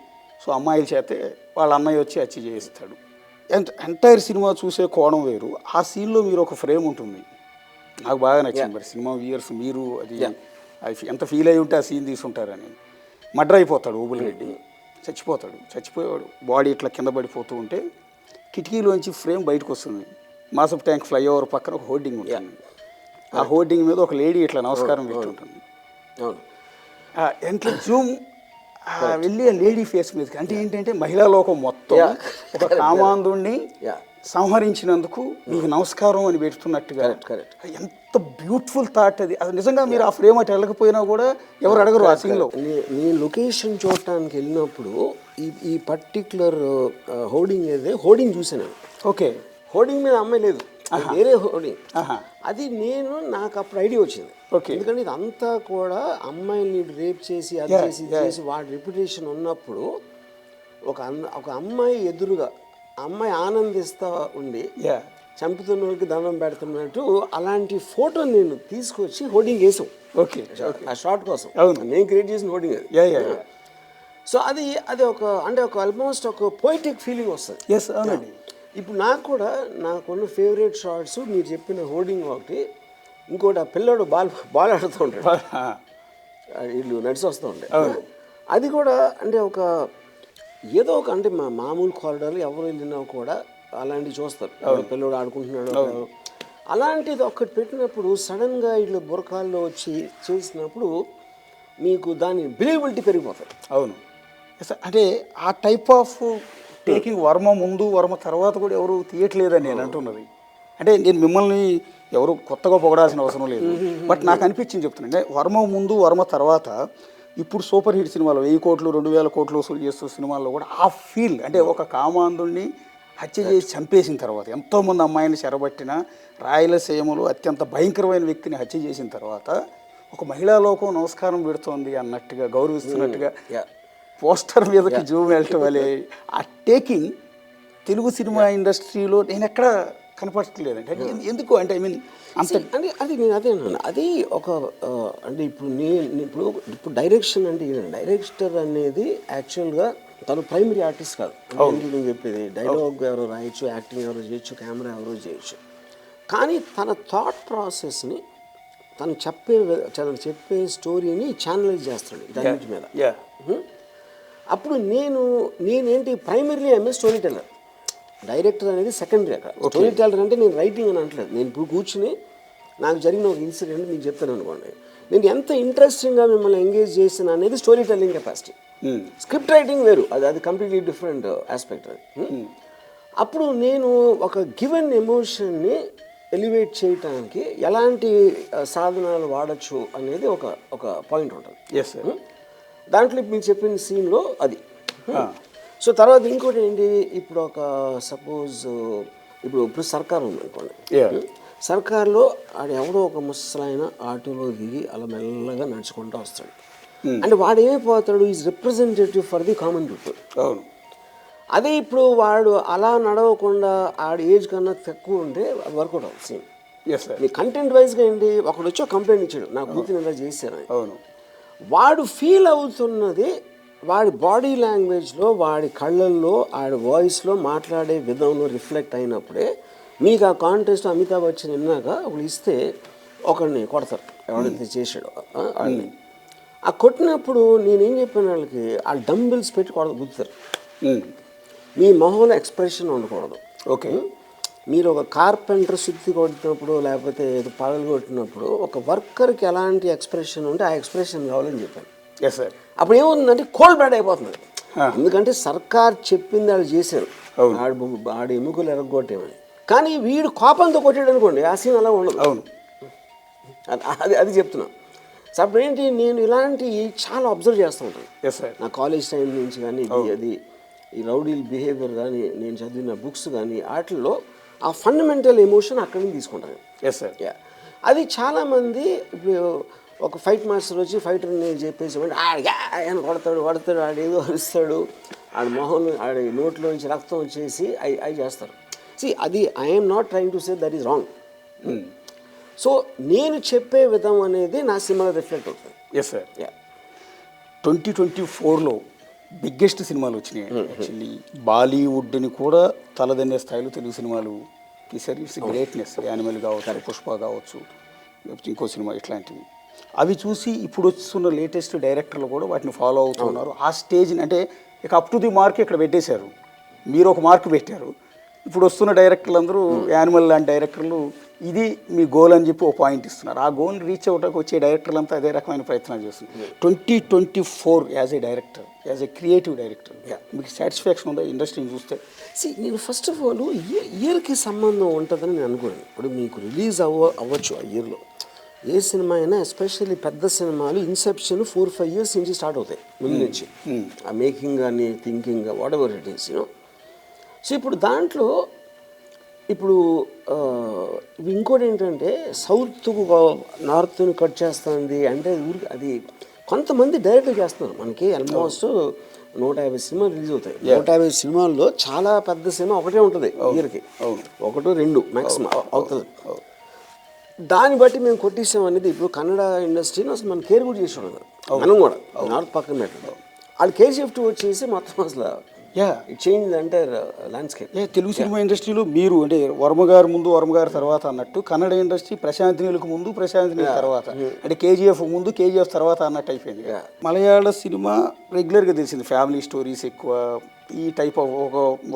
సో అమ్మాయిల చేతే వాళ్ళ అన్నయ్య వచ్చి హత్య చేయిస్తాడు. ఎంటైర్ సినిమా చూసే కోణం వేరు. ఆ సీన్లో మీరు ఒక ఫ్రేమ్ ఉంటుంది, నాకు బాగా నచ్చింది. మరి సినిమా వ్యూయర్స్ మీరు అది ఎంత ఫీల్ అయి ఉంటే ఆ సీన్ తీసుంటారని. మర్డర్ అయిపోతాడు ఓబుల్ రెడ్డి, చచ్చిపోయాడు. బాడీ ఇట్లా కింద పడిపోతూ ఉంటే కిటికీలోంచి ఫ్రేమ్ బయటకు వస్తుంది. మాసప్ ట్యాంక్ ఫ్లైఓవర్ పక్కన ఒక హోర్డింగ్ ఉంటుంది. ఆ హోర్డింగ్ మీద ఒక లేడీ ఇట్లా నమస్కారం పెట్టి ఉంటుంది. ఎంట్లో జూమ్ వెళ్ళి ఆ లేడీ ఫేస్ మీదకి, అంటే ఏంటంటే మహిళా లోకం మొత్తం ఒక కామాంధుడిని సంహరించినందుకు మీకు నమస్కారం అని పెడుతున్నట్టుగా. ఎంత బ్యూటిఫుల్ థాట్ అది. నిజంగా మీరు ఆ ఫ్రేమ్ అటు వెళ్ళకపోయినా కూడా ఎవరు అడగరు ఆ సీన్లో. నేను లొకేషన్ చూడటానికి వెళ్ళినప్పుడు ఈ పర్టిక్యులర్ హోర్డింగ్ చూసాను. ఓకే. హోర్డింగ్ మీద అమ్మాయి లేదు, వేరే హోర్డింగ్. అది నాకు అప్పుడు ఐడియా వచ్చింది. ఎందుకంటే ఇదంతా కూడా అమ్మాయిని రేప్ చేసి అది చేసి వాడి రెప్యుటేషన్ ఉన్నప్పుడు ఒక అమ్మాయి ఎదురుగా అమ్మాయి ఆనందిస్తూ ఉండి చంపుతున్న వాళ్ళకి దండం పెడుతున్నట్టు అలాంటి ఫోటో నేను తీసుకొచ్చి హోర్డింగ్ వేసాం. ఓకే. ఆ షార్ట్ కోసం నేను క్రియేట్ చేసిన హోర్డింగ్ అది. సో అది ఒక ఆల్మోస్ట్ ఒక పోయిటిక్ ఫీలింగ్ వస్తుంది. ఇప్పుడు నాకున్న ఫేవరెట్ షార్ట్స్ మీరు చెప్పిన హోర్డింగ్ ఒకటి, ఇంకోటి ఆ పిల్లడు బాల్ ఆడుతూ ఉంటాడు, వీళ్ళు నడిచి వస్తూ ఉంటాయి. అది కూడా అంటే ఏదో ఒక అంటే మామూలు కారిడార్లు ఎవరు వెళ్ళినా కూడా అలాంటివి చూస్తారు. పిల్లడు ఆడుకుంటున్నాడు, అలాంటిది ఒక్కటి పెట్టినప్పుడు సడన్గా ఇట్లా బురకాల్లో వచ్చి చేసినప్పుడు మీకు దాని బిలీవబిలిటీ పెరిగిపోతుంది. అవును. అంటే ఆ టైప్ ఆఫ్ టేకింగ్ వర్మ ముందు వర్మ తర్వాత కూడా ఎవరు తీయట్లేదని నేను అంటున్నది. అంటే నేను మిమ్మల్ని ఎవరు కొత్తగా పొగడాల్సిన అవసరం లేదు, బట్ నాకు అనిపించింది చెప్తున్నాను. అంటే వర్మ ముందు వర్మ తర్వాత ఇప్పుడు సూపర్ హిట్ సినిమాలు 1000 కోట్లు 2000 కోట్లు వసూలు చేస్తున్న సినిమాల్లో కూడా ఆ ఫీల్, అంటే ఒక కామాంధుడిని హత్య చేసి చంపేసిన తర్వాత, ఎంతోమంది అమ్మాయిని చెరబట్టిన రాయలసీమలో అత్యంత భయంకరమైన వ్యక్తిని హత్య చేసిన తర్వాత ఒక మహిళా లోకం నమస్కారం పెడుతోంది అన్నట్టుగా, గౌరవిస్తున్నట్టుగా పోస్టర్ మీదకి జూమ్ వెళ్ళటం వల్లే ఆ టేకింగ్ తెలుగు సినిమా ఇండస్ట్రీలో నేను ఎక్కడ కనపడట్లేదండి. ఎందుకు అంటే అంత అంటే అది నేను అదే అన్నాను. అది ఒక అంటే ఇప్పుడు డైరెక్షన్ అంటే డైరెక్టర్ అనేది యాక్చువల్గా తను ప్రైమరీ ఆర్టిస్ట్ కాదు. నేను చెప్పేది డైలాగ్ ఎవరో రాయొచ్చు, యాక్టింగ్ ఎవరో చేయొచ్చు, కెమెరా ఎవరో చేయొచ్చు, కానీ తన థాట్ ప్రాసెస్ని తను చెప్పే స్టోరీని ఛానలైజ్ చేస్తాడు దాని మీద. అప్పుడు నేనేంటి ప్రైమరీలీ స్టోరీ టెల్లర్, డైరెక్టర్ అనేది సెకండరీ. అక్కడ స్టోరీ టెల్లర్ అంటే నేను రైటింగ్ అని అంటలేదు. నేను ఇప్పుడు కూర్చుని నాకు జరిగిన ఒక ఇన్సిడెంట్ మీకు చెప్తాను అనుకోండి, నేను ఎంత ఇంట్రెస్టింగ్గా మిమ్మల్ని ఎంగేజ్ చేసిన అనేది story telling capacity. Script writing వేరు, అది కంప్లీట్లీ డిఫరెంట్ ఆస్పెక్ట్ అది. అప్పుడు నేను ఒక గివెన్ ఎమోషన్ని ఎలివేట్ చేయటానికి ఎలాంటి సాధనాలు వాడచ్చు అనేది ఒక పాయింట్ ఉంటుంది. Yes sir. దాంట్లో మీరు చెప్పిన సీన్లో అది. సో తర్వాత ఇంకోటి ఏంటి, ఇప్పుడు ఒక సపోజ్ ఇప్పుడు సర్కార్ ఉందనుకోండి. సర్కార్లో ఆడు ఎవడో ఒక ముసలాయన ఆటోలో దిగి అలా మెల్లగా నడుచుకుంటూ వస్తాడు. అంటే వాడు ఏమైపోతాడు, is representative for the common people. అవును. అదే ఇప్పుడు వాడు అలా నడవకుండా ఆడి ఏజ్ కన్నా తక్కువ ఉంటే వర్కౌట్ అవుతుంది సీన్. Yes sir. మీ కంటెంట్ వైజ్గా ఏంటి, ఒకడు వచ్చి కంప్లైంట్ ఇచ్చాడు నా కూతురు ఇలా చేశారని. అవును. వాడు ఫీల్ అవుతున్నది వాడి బాడీ లాంగ్వేజ్లో, వాడి కళ్ళల్లో, ఆడి వాయిస్లో, మాట్లాడే విధంలో రిఫ్లెక్ట్ అయినప్పుడే మీకు ఆ కాంటెస్ట్ అమితాబ్ బచ్చన్ విన్నాక ఒకడు ఇస్తే ఒకడిని కొడతారు, ఎవడైతే చేశాడో వాళ్ళని. ఆ కొట్టినప్పుడు నేనేం చెప్పాను వాళ్ళకి, ఆ డంబిల్స్ పెట్టి గుర్తారు. మీ మొహంలో ఎక్స్ప్రెషన్ ఉండకూడదు. ఓకే. మీరు ఒక కార్పెంటర్ సుత్తి కొట్టినప్పుడు లేకపోతే ఏదో పగలు కొట్టినప్పుడు ఒక వర్కర్కి ఎలాంటి ఎక్స్ప్రెషన్ ఉంటే ఆ ఎక్స్ప్రెషన్ కావాలని చెప్పాను. Yes sir. అప్పుడు ఏముందంటే కోల్డ్ బ్యాడ్ అయిపోతుంది. ఎందుకంటే సర్కార్ చెప్పింది వాళ్ళు చేశారు, ఆడి ఎముకలు ఎరగొట్టేమని. కానీ వీడు కోపంతో కొట్టాడు అనుకోండి, ఆ సీన్ అలా ఉండదు. అవును. అది చెప్తున్నా. సో అప్పుడు ఏంటి, నేను ఇలాంటి చాలా అబ్జర్వ్ చేస్తూ ఉంటాను. Yes sir. నా కాలేజ్ టైం నుంచి కానీ అది ఈ రౌడీల బిహేవియర్ కానీ, నేను చదివిన బుక్స్ కానీ, వాటిల్లో ఆ ఫండమెంటల్ ఎమోషన్ అక్కడి నుంచి తీసుకుంటాను. Yes sir. అది చాలామంది ఇప్పుడు ఒక ఫైట్ మాస్టర్ వచ్చి ఫైటర్ని చెప్పేసి ఆయన కొడతాడు ఆడేదో అరుస్తాడు, ఆడి మొహం ఆడి నోట్లో నుంచి రక్తం వచ్చేసి అవి చేస్తారు. అది I'm not trying to say that is wrong. So నేను చెప్పే విధం అనేది నా సినిమాలో రిఫ్లెక్ట్ అవుతుంది. Yes sir. 2024లో బిగ్గెస్ట్ సినిమాలు వచ్చినాయి. యాక్చువల్లీ బాలీవుడ్ని కూడా తలదన్నే స్థాయిలో తెలుగు సినిమాలు తీశారు. It's greatness. యానిమల్ కావచ్చు, పుష్ప కావచ్చు, లేకపోతే ఇంకో సినిమా, ఇట్లాంటివి. అవి చూసి ఇప్పుడు వస్తున్న లేటెస్ట్ డైరెక్టర్లు కూడా వాటిని ఫాలో అవుతున్నారు. ఆ స్టేజ్ని అంటే ఇక అప్ టు ది మార్క్ ఇక్కడ పెట్టేశారు. మీరు ఒక మార్క్ పెట్టారు. ఇప్పుడు వస్తున్న డైరెక్టర్లు అందరూ యానిమల్ లాంటి డైరెక్టర్లు ఇది మీ గోల్ అని చెప్పి ఒక పాయింట్ ఇస్తున్నారు. ఆ గోల్ రీచ్ అవ్వడానికి వచ్చే డైరెక్టర్లు అంతా అదే రకమైన ప్రయత్నాలు చేస్తున్నారు. 2024 as a director, as a creative director మీకు సాటిస్ఫాక్షన్ ఉందా ఇండస్ట్రీని చూస్తే? నేను ఫస్ట్ ఆఫ్ ఆల్ ఇయర్కి సంబంధం ఉంటుందని నేను అనుకోను. ఇప్పుడు మీకు రిలీజ్ అవ్వచ్చు ఆ ఇయర్లో ఏ సినిమా అయినా, ఎస్పెషల్లీ పెద్ద సినిమాలు ఇన్సెప్షన్ 4-5 years నుంచి స్టార్ట్ అవుతాయి ముందు నుంచి. ఆ మేకింగ్ కానీ, thinking, what ever it is you know. So ఇప్పుడు దాంట్లో ఇప్పుడు ఇంకోటి ఏంటంటే సౌత్కు నార్త్ని కట్ చేస్తుంది అంటే ఊరికి అది కొంతమంది డైరెక్ట్గా చేస్తున్నారు. మనకి ఆల్మోస్ట్ 150 సినిమాలు రిలీజ్ అవుతాయి. 150 సినిమాల్లో చాలా పెద్ద సినిమా ఒకటే ఉంటుంది ఇయర్కి, 1-2 మ్యాక్సిమం అవుతుంది. దాన్ని బట్టి మేము కొట్టేసాం అనేది. ఇప్పుడు కన్నడ ఇండస్ట్రీని అసలు మనం కేర్ కూడా చేసి ఉండదు. మనం కూడా నార్త్ పక్కన పెట్టడం వాళ్ళు KGF 2 వచ్చేసి మొత్తం అసలు చేంజ్ అంటే ల్యాండ్స్కేప్. తెలుగు సినిమా ఇండస్ట్రీలో మీరు అంటే వర్మగారు ముందు వర్మగారు తర్వాత అన్నట్టు కన్నడ ఇండస్ట్రీ ప్రశాంత్ నీళ్ళకు ముందు ప్రశాంత్ నీళ్ళ తర్వాత, అంటే KGF ముందు KGF తర్వాత అన్నట్టు అయిపోయింది. మలయాళ సినిమా రెగ్యులర్గా తెలిసింది ఫ్యామిలీ స్టోరీస్ ఎక్కువ. ఈ టైప్ ఆఫ్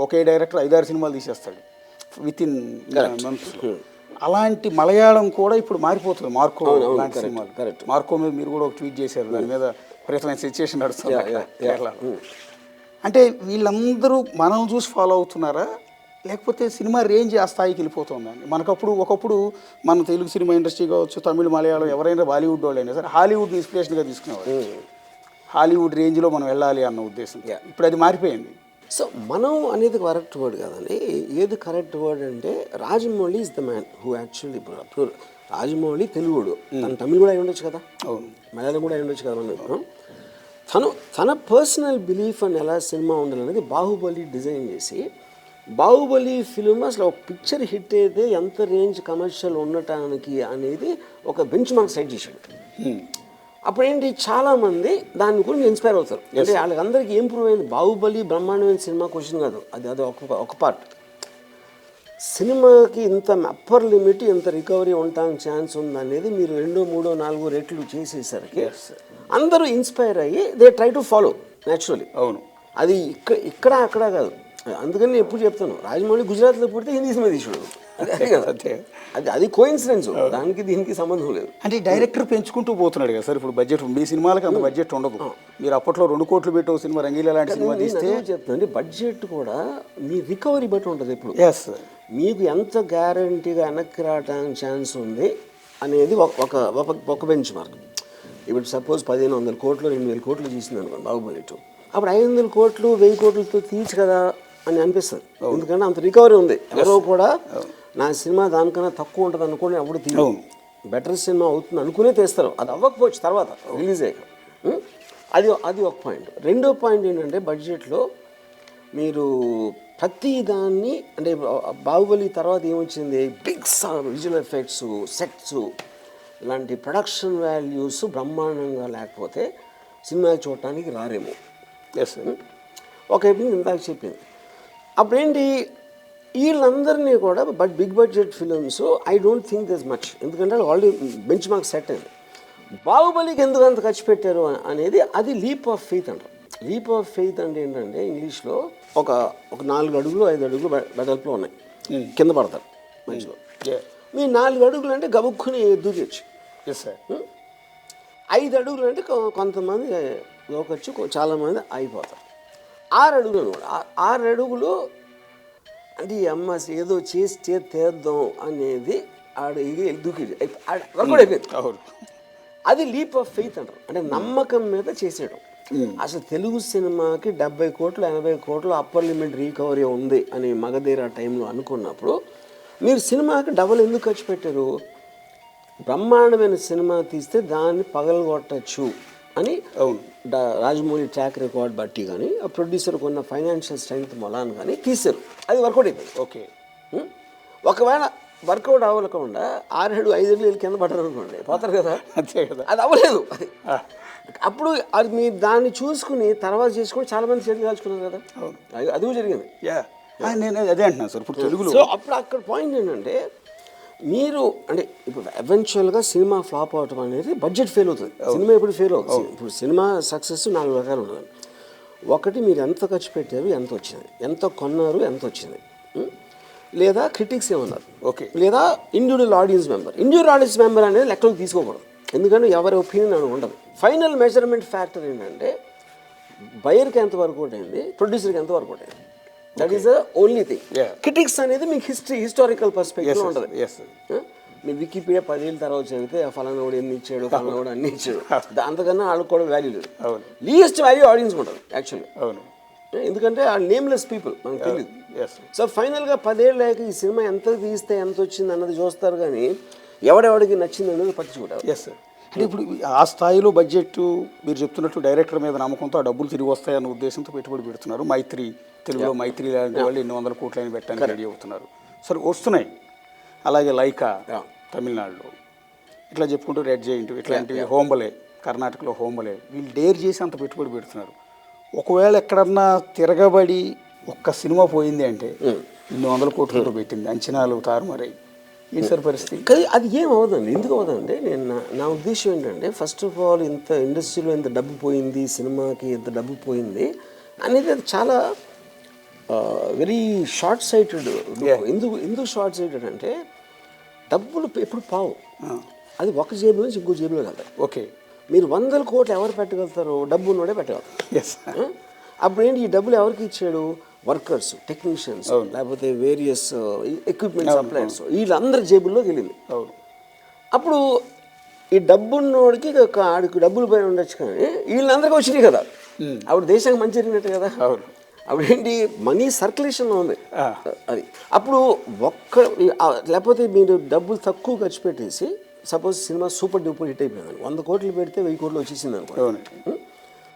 ఒకే డైరెక్టర్ 5-6 సినిమాలు తీసేస్తాడు విత్ ఇన్ మంత్స్. అలాంటి మలయాళం కూడా ఇప్పుడు మారిపోతుంది. మార్కో లాంటి సినిమాలు. మార్కో మీద మీరు కూడా ఒక ట్వీట్ చేశారు, దాని మీద విపరీతమైన సిచ్యుయేషన్ నడుస్తుంది కేరళలో. అంటే వీళ్ళందరూ మనం చూసి ఫాలో అవుతున్నారా, లేకపోతే సినిమా రేంజ్ ఆ స్థాయికి వెళ్ళిపోతుందండి? ఒకప్పుడు మన తెలుగు సినిమా ఇండస్ట్రీ కావచ్చు, తమిళ, మలయాళం, ఎవరైనా బాలీవుడ్ వాళ్ళు అయినా సరే హాలీవుడ్ని ఇన్స్పిరేషన్గా తీసుకునేవారు. హాలీవుడ్ రేంజ్లో మనం వెళ్ళాలి అన్న ఉద్దేశం. ఇప్పుడు అది మారిపోయింది. సో మనం అనేది కరెక్ట్ వర్డ్ కాదండి. ఏది కరెక్ట్ వర్డ్ అంటే Rajamouli is the man who actually. ఇప్పుడు రాజమౌళి తెలుగుడు, తను తమిళ కూడా అయి ఉండొచ్చు కదా, మలయాళం కూడా అయి ఉండొచ్చు కదా. మనం తన పర్సనల్ బిలీఫ్ అని ఎలా సినిమా ఉండాలనేది బాహుబలి డిజైన్ చేసి, బాహుబలి ఫిలిం అసలు ఒక పిక్చర్ హిట్ అయితే ఎంత రేంజ్ కమర్షియల్ ఉండటానికి అనేది ఒక బెంచ్ మార్క్ సెట్ చేశాడు. అప్పుడు ఏంటి, చాలామంది దాని గురించి ఇన్స్పైర్ అవుతారు. అంటే వాళ్ళందరికీ ఏం ప్రూవ్ అయింది, బాహుబలి బ్రహ్మాండమైన సినిమా క్వశ్చన్ కాదు, అది ఒక పార్ట్. సినిమాకి ఇంత అప్పర్ లిమిట్, ఇంత రికవరీ ఉండటానికి ఛాన్స్ ఉందనేది మీరు 2, 3, 4 రెట్లు చేసేసరికి అందరూ ఇన్స్పైర్ అయ్యి they try to follow naturally. అవును. అది ఇక్కడ అక్కడ కాదు. అందుకని నేను ఎప్పుడు చెప్తాను, రాజమౌళి గుజరాత్లో పుడితే హిందీ సినిమా తీసాడు, అదే కదా, అది కోయిన్సిడెన్స్, దానికి దీనికి సంబంధం లేదు. అంటే డైరెక్టర్ పెంచుకుంటూ పోతున్నాడు కదా సార్. ఇప్పుడు బడ్జెట్ మీ సినిమాలకి అంత బడ్జెట్ ఉండదు. మీరు అప్పట్లో 2 కోట్లు పెట్టి సినిమా రంగీలా లాంటి సినిమా తీస్తే చెప్తాను, బడ్జెట్ కూడా మీ రికవరీ బట్టి ఉంటుంది. ఇప్పుడు మీకు ఎంత గ్యారంటీగా వెనక్కి రావడానికి ఛాన్స్ ఉంది అనేది ఒక బెంచ్ మార్క్. ఇప్పుడు సపోజ్ 1500 కోట్లు 2000 కోట్లు తీసింది అనుకోండి బాహుబలి 2, అప్పుడు 500 కోట్లు 1000 కోట్లతో తీర్చు కదా అని అనిపిస్తుంది. ఎందుకంటే అంత రికవరీ ఉంది. ఎవరో కూడా నా సినిమా దానికన్నా తక్కువ ఉంటుంది అనుకోని అప్పుడు తీరు బెటర్ సినిమా అవుతుంది అనుకునే తీస్తారు. అది అవ్వకపోవచ్చు తర్వాత రిలీజ్ అయ్యాక. అది ఒక పాయింట్. రెండో పాయింట్ ఏంటంటే బడ్జెట్లో మీరు ప్రతి దాన్ని అంటే బాహుబలి తర్వాత ఏమొచ్చింది, బిగ్ విజువల్ ఎఫెక్ట్స్, సెట్స్, ఇలాంటి ప్రొడక్షన్ వాల్యూస్ బ్రహ్మాండంగా లేకపోతే సినిమా చూడటానికి రారేమో. ఒక ఇందాక చెప్పింది. అప్పుడేంటి వీళ్ళందరినీ కూడా big budget films I don't think this much, ఎందుకంటే ఆల్రెడీ బెంచ్ మార్క్ సెట్ అయింది. బాహుబలికి ఎందుకు అంత ఖర్చు పెట్టారు అనేది అది లీప్ ఆఫ్ ఫెయిత్ అంటారు. లీప్ ఆఫ్ ఫెయిత్ అంటే ఏంటంటే ఇంగ్లీష్లో ఒక 4 అడుగులు 5 అడుగులు వెడల్పులో ఉన్నాయి, కింద పడతారు మంచిలో. మీ 4 అడుగులు అంటే గబుక్కుని దూకేయచ్చు. 5 అడుగులు అంటే కొంతమంది దూకొచ్చు, చాలామంది అయిపోతారు. 6 అడుగులు అనమాట. 6 అడుగులు అంటే ఈ అమ్మ ఏదో చేసి తీద్దాం అనేది దూకి వర్కౌట్ అయిపోయింది. అది లీప్ ఆఫ్ ఫెయిత్ అంటారు. అంటే నమ్మకం మీద చేసేయడం. అసలు తెలుగు సినిమాకి 70 కోట్లు 80 కోట్లు అప్పర్ లిమిట్ రికవరీ ఉంది అని మగధీర టైంలో అనుకున్నప్పుడు మీరు సినిమాకి డబుల్ ఎందుకు ఖర్చు పెట్టారు? బ్రహ్మాండమైన సినిమా తీస్తే దాన్ని పగలగొట్టచ్చు అని రాజమౌళి ట్రాక్ రికార్డ్ బట్టి కానీ ఆ ప్రొడ్యూసర్కి ఉన్న ఫైనాన్షియల్ స్ట్రెంగ్త్ మొలాన్ కానీ తీశారు. అది వర్కౌట్ అయిపోయింది. ఓకే, ఒకవేళ వర్కౌట్ అవ్వకుండా 6 అడుగు 5 అడుగులు కింద పడ్డారు అనుకోండి, పోతారు కదా. అంతే కదా, అది అవ్వలేదు. అప్పుడు అది మీరు దాన్ని చూసుకుని తర్వాత చేసుకుని చాలా మంది చేతి కాల్చుకున్నారు కదా. అది కూడా జరిగింది. నేను అదే అంటున్నాను సార్. ఇప్పుడు తెలుగులో సో అప్పుడు అక్కడ పాయింట్ ఏంటంటే మీరు అంటే ఇప్పుడు ఎవెన్చువల్గా సినిమా ఫ్లాప్ అవటం అనేది బడ్జెట్ ఫెయిల్ అవుతుంది. సినిమా ఎప్పుడు ఫెయిల్ అవుతుంది. ఇప్పుడు సినిమా సక్సెస్ 4 రకాలు ఉన్నాయి. ఒకటి మీరు ఎంత ఖర్చు పెట్టారు, ఎంత వచ్చింది, ఎంత కొన్నారు, ఎంత వచ్చింది, లేదా క్రిటిక్స్ ఏమన్నారు, ఓకే, లేదా ఇండివిజువల్ ఆడియన్స్ మెంబర్ అనేది లెక్కలోకి తీసుకోకూడదు. ఎందుకంటే ఎవరి ఒపీనియన్ అని ఉండదు. ఫైనల్ మెజర్మెంట్ ఫ్యాక్టర్ ఏంటంటే బయర్కి ఎంత వర్కౌట్ అయింది, ప్రొడ్యూసర్కి ఎంత వర్కౌట్ అయింది. That is the only thing. Critics అనేది మీకు హిస్టారికల్ పర్స్పెక్టివ్ ఉంటుంది. మీరు వికీపీడియా 10 ఏళ్ళ తర్వాత చదివితే ఫలానాడు ఎన్ని ఇచ్చాడు, ఫలానాడు అన్ని ఇచ్చాడు, అంతకన్నా వాళ్ళకి కూడా వాల్యూ లేదు. లీయెస్ట్ వాల్యూ ఆడియన్స్ ఉంటుంది యాక్చువల్లీ. ఎందుకంటే ఆ నేమ్లెస్ పీపుల్ మనకు తెలియదు. సో ఫైనల్గా 10 ఏళ్ళు లేక ఈ సినిమా ఎంత తీస్తే ఎంత వచ్చింది అన్నది చూస్తారు, కానీ ఎవడెవడికి నచ్చింది అనేది పట్టించుకుంటారు. అంటే ఇప్పుడు ఆ స్థాయిలో బడ్జెట్ మీరు చెప్తున్నట్టు డైరెక్టర్ మీద నమ్మకంతో ఆ డబ్బులు తిరిగి వస్తాయన్న ఉద్దేశంతో పెట్టుబడి పెడుతున్నారు. తెలుగులో మైత్రి లాంటి వాళ్ళు 800 కోట్లని పెట్టడానికి రెడీ అవుతున్నారు. సరే, వస్తున్నాయి. అలాగే లైకా తమిళనాడులో, ఇట్లా చెప్పుకుంటూ రెడ్ జైంట్, ఇట్లాంటివి హోంబలే, కర్ణాటకలో హోంబలే, వీళ్ళు డేర్ చేసి అంత పెట్టుబడి పెడుతున్నారు. ఒకవేళ ఎక్కడన్నా తిరగబడి ఒక్క సినిమా పోయింది అంటే 200 కోట్లతో పెట్టింది, అంచనాలు తారుమారాయి. ఏం సార్ పరిస్థితి? కానీ అది ఏం అవ్వదండి. ఎందుకు అవ్వదంటే నా ఉద్దేశం ఏంటంటే ఫస్ట్ ఆఫ్ ఆల్ ఇంత ఇండస్ట్రీలో ఎంత డబ్బు పోయింది, సినిమాకి ఎంత డబ్బు పోయింది అనేది అది చాలా వెరీ షార్ట్ సైటెడ్. ఎందుకు షార్ట్ సైటెడ్ అంటే డబ్బులు ఎప్పుడు పావు. అది ఒక జేబులో నుంచి ఇంకో జేబులో వెళ్తాయి. ఓకే, మీరు 100 కోట్లు ఎవరు పెట్టగలుగుతారో డబ్బు ఉన్నోడే పెట్టగలుగుతారు. అప్పుడు ఏంటి, ఈ డబ్బులు ఎవరికి ఇచ్చాడు? వర్కర్స్, టెక్నీషియన్స్, లేకపోతే వేరియస్ ఎక్విప్మెంట్ సప్లయర్స్, వీళ్ళందరి జేబుల్లోకి వెళ్ళింది. అప్పుడు ఈ డబ్బున్నోడికి ఆడికి డబ్బులు పోయి ఉండొచ్చు, కానీ వీళ్ళందరికీ వచ్చినాయి కదా. అప్పుడు దేశానికి మంచి జరిగినట్టు కదా. అప్పుడు ఏంటి, మనీ సర్క్యులేషన్లో ఉంది అది. అప్పుడు లేకపోతే మీరు డబ్బులు తక్కువ ఖర్చు పెట్టేసి suppose cinema super duper hit అయిపోయింది, 100 కోట్లు పెడితే 1000 కోట్లు వచ్చేసింది అనుకో.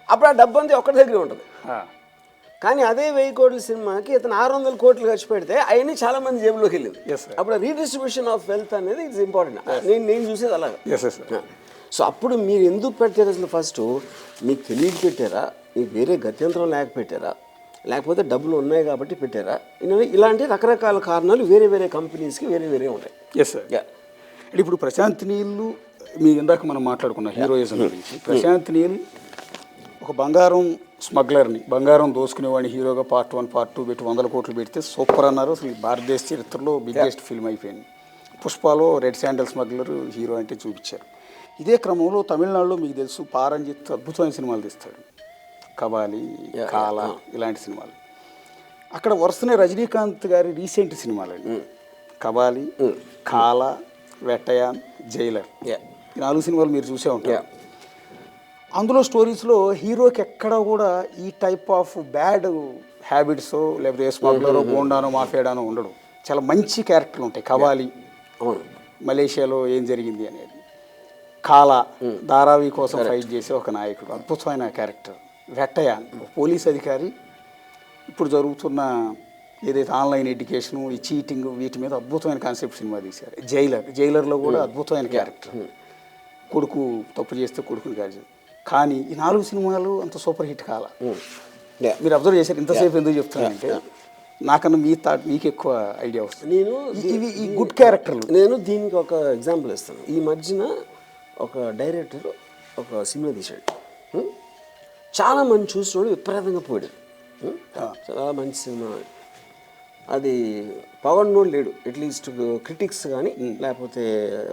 అప్పుడు ఆ డబ్బు అంతా ఒక్కడి దగ్గర ఉంటుంది. కానీ అదే 1000 కోట్ల సినిమాకి ఇతను 600 కోట్లు ఖర్చు పెడితే అవన్నీ చాలా మంది జేబులోకి వెళ్ళింది. అప్పుడు రీడిస్ట్రిబ్యూషన్ ఆఫ్ వెల్త్ అనేది ఇట్స్ ఇంపార్టెంట్. నేను చూసేది అలాగా. సో అప్పుడు మీరు ఎందుకు పెట్టారు అసలు? ఫస్ట్ మీకు తెలియక పెట్టారా, మీకు వేరే గత్యంతరం లేక పెట్టారా, లేకపోతే డబ్బులు ఉన్నాయి కాబట్టి పెట్టారా? ఇలాంటి రకరకాల కారణాలు వేరే వేరే కంపెనీస్కి వేరే ఉంటాయి. అంటే ఇప్పుడు ప్రశాంత్ నీల్, మీ ఇందాక మనం మాట్లాడుకున్న హీరోయిజం గురించి, ప్రశాంత్ నీల్ ఒక బంగారం స్మగ్లర్ని, బంగారం దోసుకునేవాడిని హీరోగా పార్ట్ 1 పార్ట్ 2 పెట్టి 100 కోట్లు పెడితే సూపర్ అన్నారు. అసలు భారతదేశ చరిత్రలో బిగ్గెస్ట్ ఫిల్మ్ అయిపోయింది. పుష్పలో రెడ్ శాండల్ స్మగ్లర్ హీరో అంటే చూపించారు. ఇదే క్రమంలో తమిళనాడులో మీకు తెలుసు పారంజిత్ అద్భుతమైన సినిమాలు తీస్తాడు, కబాలి, కాలా, ఇలాంటి సినిమాలు. అక్కడ వరుసనే రజనీకాంత్ గారి రీసెంట్ సినిమాలండి, కబాలి, కాలా, వెట్టయాన్, జైలర్, ఈ 4 సినిమాలు మీరు చూసే ఉంటారు. అందులో స్టోరీస్లో హీరోకి ఎక్కడ కూడా ఈ టైప్ ఆఫ్ బ్యాడ్ హ్యాబిట్స్ లేకపోతే స్మగ్లరో గోండానో మాఫియాడానో ఉండడు. చాలా మంచి క్యారెక్టర్లు ఉంటాయి. కబాలి మలేషియాలో ఏం జరిగింది అనేది, కాలా ధారావి కోసం ఫైట్ చేసే ఒక నాయకుడు, అద్భుతమైన క్యారెక్టర్. వెట్టయాన్ పోలీస్ అధికారి, ఇప్పుడు జరుగుతున్న ఏదైతే ఆన్లైన్ ఎడ్యుకేషను, ఈ చీటింగ్, వీటి మీద అద్భుతమైన కాన్సెప్ట్ సినిమా తీశారు. జైలర్లో కూడా అద్భుతమైన క్యారెక్టర్, కొడుకు తప్పు చేస్తే కొడుకుని కాదు. కానీ ఈ 4 సినిమాలు అంత సూపర్ హిట్ కాల. మీరు అబ్జర్వ్ చేశారు. ఇంతసేపు ఎందుకు చెప్తున్నానంటే నాకన్నా మీకు ఎక్కువ ఐడియా వస్తుంది. ఇవి ఈ గుడ్ క్యారెక్టర్లు. నేను దీనికి ఒక ఎగ్జాంపుల్ ఇస్తాను. ఈ మధ్యన ఒక డైరెక్టర్ ఒక సినిమా తీశాడు, చాలా మంది చూసినోడు విపరీతంగా పోయాడు. చాలా మంచి సినిమా అది, పవన్నోడు లేడు అట్లీస్ట్ క్రిటిక్స్ కానీ లేకపోతే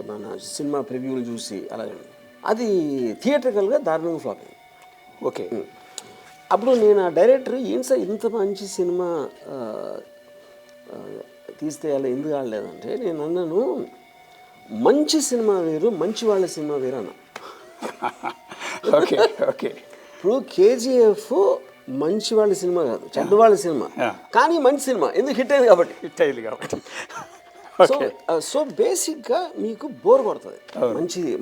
మన సినిమా ప్రివ్యూలు చూసి అలాగే అది థియేటర్కల్గా దారుణంగా ఫ్లాప్ అయింది. ఓకే, అప్పుడు నేను ఆ డైరెక్టర్ ఏం సార్ ఇంత మంచి సినిమా తీస్తే అలా ఎందుకు ఆడలేదంటే, నేను అన్నాను మంచి సినిమా వేరు, మంచి వాళ్ళ సినిమా వేరు అన్నా. ఓకే ఓకే ఇప్పుడు కేజీఎఫ్ మంచి వాళ్ళ సినిమా కాదు, చెడ్డ వాళ్ళ సినిమా, కానీ మంచి సినిమా ఎందుకు హిట్ అయింది కాబట్టి. సో బేసిక్గా మీకు బోర్ కొడుతుంది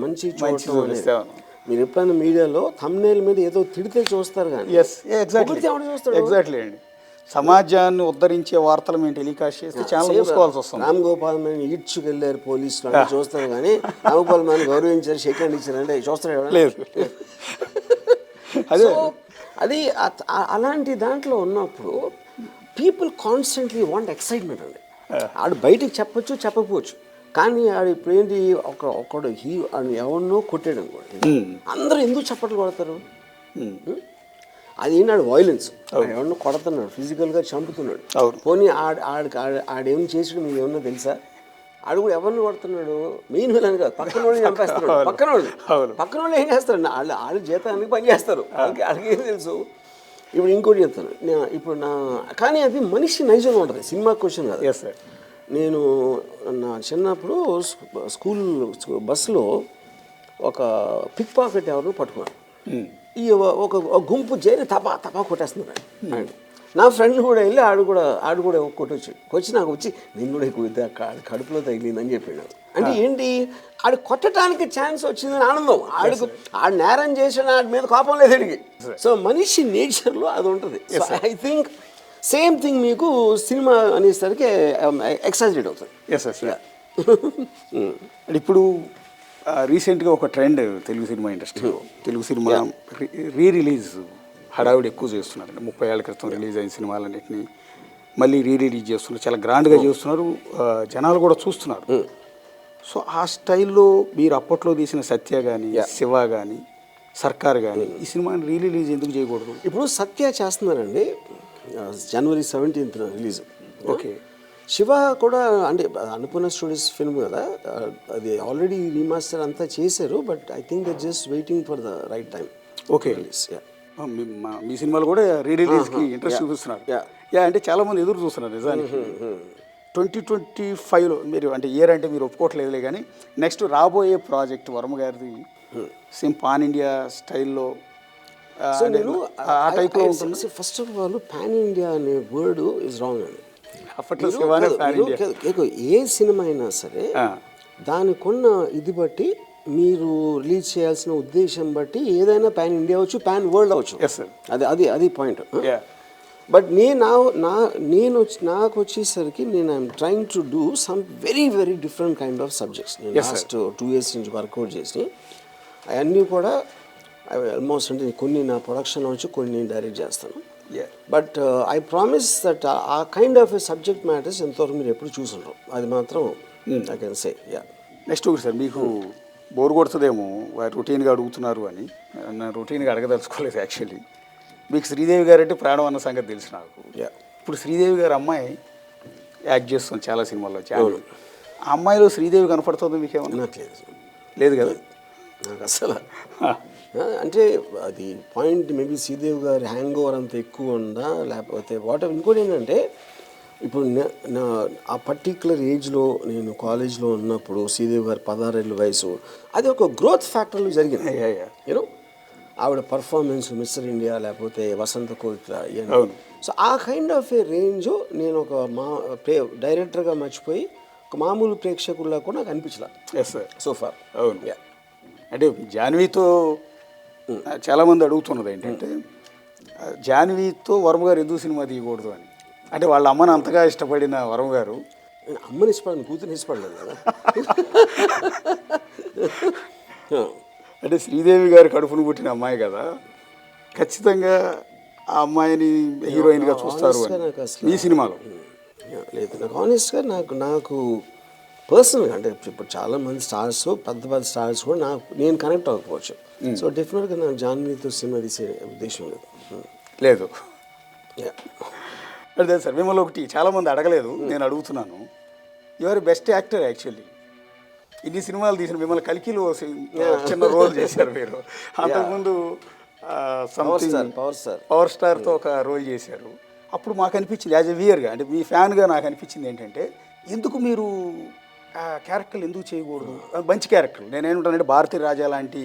మంచి చూడటం అనేది. మీరు ఎప్పుడైనా మీడియాలో థంబ్నెయిల్ మీద ఏదో తిడితే చూస్తారు కానీ ఎగ్జాక్ట్లీ అండి. సమాజాన్ని ఉద్ధరించే వార్తలు మేము టెలికాస్ట్ చేస్తే ఛానల్ చూసుకోవాల్సి వస్తుంది. రామ్ గోపాల్ మ్యాన్ ఈడ్చుకెళ్ళారు పోలీసులు అంటే చూస్తారు కానీ రామ్ గోపాల్ మ్యాన్ గౌరవించారు, షేక్ హ్యాండ్ ఇచ్చారు అంటే చూస్తారు లేదు. అదే అది అలాంటి దాంట్లో ఉన్నప్పుడు పీపుల్ కాన్స్టెంట్లీ వాంట్ ఎక్సైట్మెంట్ అండి. ఆడు బయటికి చెప్పచ్చు చెప్పకపోవచ్చు, కానీ ఆడు ఇప్పుడు ఏంటి ఒకడు ఎవరినో కొట్టాడు అనుకోండి, అందరూ ఎందుకు చప్పట్లు కొడతారు? అది ఏంటి వైలెన్స్, ఎవరినో కొడుతున్నాడు, ఫిజికల్గా చంపుతున్నాడు. పోనీ ఆడేం చేసాడు మీకు ఏమన్నా తెలుసా? ఆడు కూడా ఎవరిని కొడుతున్నాడు, మెయిన్ విలన్ కాదు, పక్కన వాళ్ళని చంపేస్తున్నాడు. పక్కన వాళ్ళు ఏం చేస్తారు, వాళ్ళు జీతానికి పని చేస్తారు, వాళ్ళకి ఏం తెలుసు. ఇప్పుడు ఇంకోటి చెప్తాను ఇప్పుడు కానీ అది మనిషి నైజంగా ఉంటుంది, సినిమా క్వశ్చన్ కాదు. నేను నా చిన్నప్పుడు స్కూల్ బస్సులో ఒక పిక్ పాకెట్ ఎవరు పట్టుకున్నాను. ఈ ఒక గుంపు చేరి తపా కొట్టేస్తున్నారు. నా ఫ్రెండ్ కూడా వెళ్ళి ఆడు కూడా కొట్టొచ్చి నాకు వచ్చి నేను కూడా ఎక్కువ కడుపులో తగిలిందని చెప్పాడు. అంటే ఏంటి, ఆడు కొట్టడానికి ఛాన్స్ వచ్చిందని ఆనందం, ఆడు నేరం చేసిన ఆడి మీద కోపం లేదు అడిగి. సో మనిషి నేచర్లో అది ఉంటుంది. So I think same thing మీకు సినిమా అనేసరికి ఎక్సాజరేట్ అవుతుంది. ఇప్పుడు రీసెంట్గా ఒక ట్రెండ్ తెలుగు సినిమా ఇండస్ట్రీలో, తెలుగు సినిమా రిలీజ్ హడావిడి ఎక్కువ చేస్తున్నారు. 30 ఏళ్ల క్రితం రిలీజ్ అయిన సినిమాలన్నింటినీ మళ్ళీ రిలీజ్ చేస్తున్నారు, చాలా గ్రాండ్గా చేస్తున్నారు, జనాలు కూడా చూస్తున్నారు. సో ఆ స్టైల్లో మీరు అప్పట్లో తీసిన సత్య కానీ, శివ కానీ, సర్కార్ కానీ ఈ సినిమాని రిలీజ్ ఎందుకు చేయకూడదు? ఇప్పుడు సత్య చేస్తున్నారండి, January 17th release. Okay, Shiva కూడా అంటే అన్నపూర్ణ స్టూడియోస్ ఫిల్మ్ కదా, అది ఆల్రెడీ రీమాస్టర్ అంతా చేశారు. But I think they just waiting for the right time. Okay, మీ సినిమాలు కూడా రిలీజ్కి ఇంట్రెస్ట్ చూపిస్తున్నారు. అంటే చాలామంది ఎదురు చూస్తున్నారు నిజానికి. 2025లో మీరు అంటే ఇయర్ అంటే మీరు ఒప్పుకోవట్లేదులే కానీ నెక్స్ట్ రాబోయే ప్రాజెక్ట్ వర్మ గారిది సేమ్ పాన్ ఇండియా స్టైల్లో ఆ టైప్లో ఉంటుంది. First of all pan India అనే వర్డ్ ఇస్ రాంగ్ అండి. అప్పట్లో ఏ సినిమా అయినా సరే దానికున్న ఇది బట్టి మీరు రిలీజ్ చేయాల్సిన ఉద్దేశం బట్టి ఏదైనా పాన్ ఇండియా అవచ్చు, పాన్ వరల్డ్ అవచ్చు. అది పాయింట్. బట్ నాకు వచ్చేసరికి I'm trying to do some very very different kind of subjects. నేను లాస్ట్ 2 years నుంచి వర్కౌట్ చేసి అవన్నీ కూడా ఆల్మోస్ట్ అంటే కొన్ని నా ప్రొడక్షన్లో వచ్చి కొన్ని నేను డైరెక్ట్ చేస్తాను. బట్ ఐ ప్రామిస్ దట్ ఆ కైండ్ ఆఫ్ సబ్జెక్ట్ మ్యాటర్స్ ఎంతవరకు మీరు ఎప్పుడు చూసుంటారు, అది మాత్రం ఐ కెన్ సే. నెక్స్ట్ ఒకటి సార్, మీకు బోర్ కొడుతుందేమో రొటీన్గా అడుగుతున్నారు అని, నేను రొటీన్గా అడగదలుచుకోలేదు యాక్చువల్లీ. మీకు శ్రీదేవి గారు అంటే ప్రాణం అన్న సంగతి తెలుసు నాకు. ఇప్పుడు శ్రీదేవి గారు అమ్మాయి యాక్ట్ చేస్తుంది చాలా సినిమాల్లో. ఆ అమ్మాయిలో శ్రీదేవి కనపడుతుంది మీకేమన్నా? నాకు లేదు లేదు కదా నాకు అసలు. అంటే అది పాయింట్ మేబీ శ్రీదేవి గారి హ్యాంగ్ ఓవర్ అంత ఎక్కువ ఉందా లేకపోతే వాట్ ఇంకోటి ఏంటంటే ఇప్పుడు ఆ పర్టిక్యులర్ ఏజ్లో నేను కాలేజ్లో ఉన్నప్పుడు శ్రీదేవి గారి 16 ఏళ్ళ వయసు అది ఒక గ్రోత్ ఫ్యాక్టర్లో జరిగింది. యూనో ఆవిడ పర్ఫార్మెన్స్ మిస్టర్ ఇండియా లేకపోతే వసంత కోవిత్ర so a kind of a range నేను ఒక డైరెక్టర్గా మర్చిపోయి ఒక మామూలు ప్రేక్షకుల్లో కూడా నాకు అనిపించలే. Yes sir. సో ఫార్ అవును. అంటే జాన్వీతో చాలామంది అడుగుతున్నది ఏంటంటే జాన్వీతో వర్మ గారు ఎందుకు సినిమా తీయకూడదు అని. అంటే వాళ్ళ అమ్మని అంతగా ఇష్టపడిన వర్మ గారు అమ్మని ఇష్టపడను కూతురు ఇష్టపడలేదు కదా. అంటే శ్రీదేవి గారి కడుపును పుట్టిన అమ్మాయి కదా, ఖచ్చితంగా ఆ అమ్మాయిని హీరోయిన్గా చూస్తారు ఈ సినిమాలో. లేదు నాకు ఆనెస్ట్గా నాకు పర్సనల్గా అంటే ఇప్పుడు చాలామంది స్టార్స్ పెద్ద పెద్ద స్టార్స్ కూడా నేను కనెక్ట్ అవ్వకపోవచ్చు. సో డెఫినెట్గా నాకు జాన్వీతో సినిమా తీసే ఉద్దేశం లేదు. అదే సార్ మిమ్మల్ని ఒకటి చాలామంది అడగలేదు, నేను అడుగుతున్నాను. Your best actor actually. ఇన్ని సినిమాలు తీసిన మిమ్మల్ని కల్కిలో చిన్న రోల్ చేశారు మీరు. అంతకుముందు పవర్ స్టార్తో ఒక రోల్ చేశారు. అప్పుడు మాకు అనిపించింది యాజ్ ఎ వ్యూయర్గా, అంటే మీ ఫ్యాన్గా నాకు అనిపించింది ఏంటంటే ఎందుకు మీరు ఆ క్యారెక్టర్లు ఎందుకు చేయకూడదు, మంచి క్యారెక్టర్. నేనేమంటానంటే భారతీ రాజా లాంటి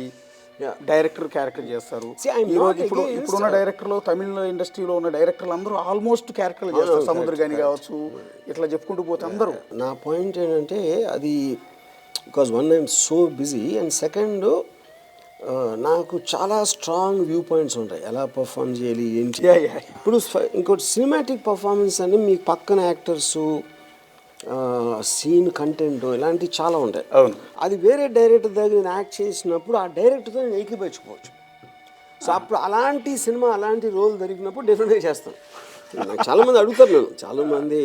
డైరెక్టర్ క్యారెక్టర్ చేస్తారు. ఈరోజు ఇప్పుడున్న డైరెక్టర్లు తమిళ ఇండస్ట్రీలో ఉన్న డైరెక్టర్లు అందరూ ఆల్మోస్ట్ క్యారెక్టర్లు చేస్తారు. సముద్ర గాని కావచ్చు, ఇట్లా చెప్పుకుంటూ పోతే అందరూ. నా పాయింట్ ఏంటంటే అది because one I'm so busy and second నాకు చాలా స్ట్రాంగ్ వ్యూ పాయింట్స్ ఉంటాయి ఎలా పర్ఫామ్ చేయాలి ఏంటి. ఇప్పుడు ఇంకోటి సినిమాటిక్ పర్ఫార్మెన్స్ అని మీకు పక్కన యాక్టర్స్ సీన్ కంటెంట్ ఇలాంటివి చాలా ఉంటాయి. అవును. అది వేరే డైరెక్టర్ దగ్గర నేను యాక్ట్ చేసినప్పుడు ఆ డైరెక్టర్తో నేను ఏకీపించుకోవచ్చు. సో అప్పుడు అలాంటి సినిమా అలాంటి రోల్ దొరికినప్పుడు డెఫినెట్గా చేస్తాను. నాకు చాలామంది అడుగుతారు, నేను చాలామంది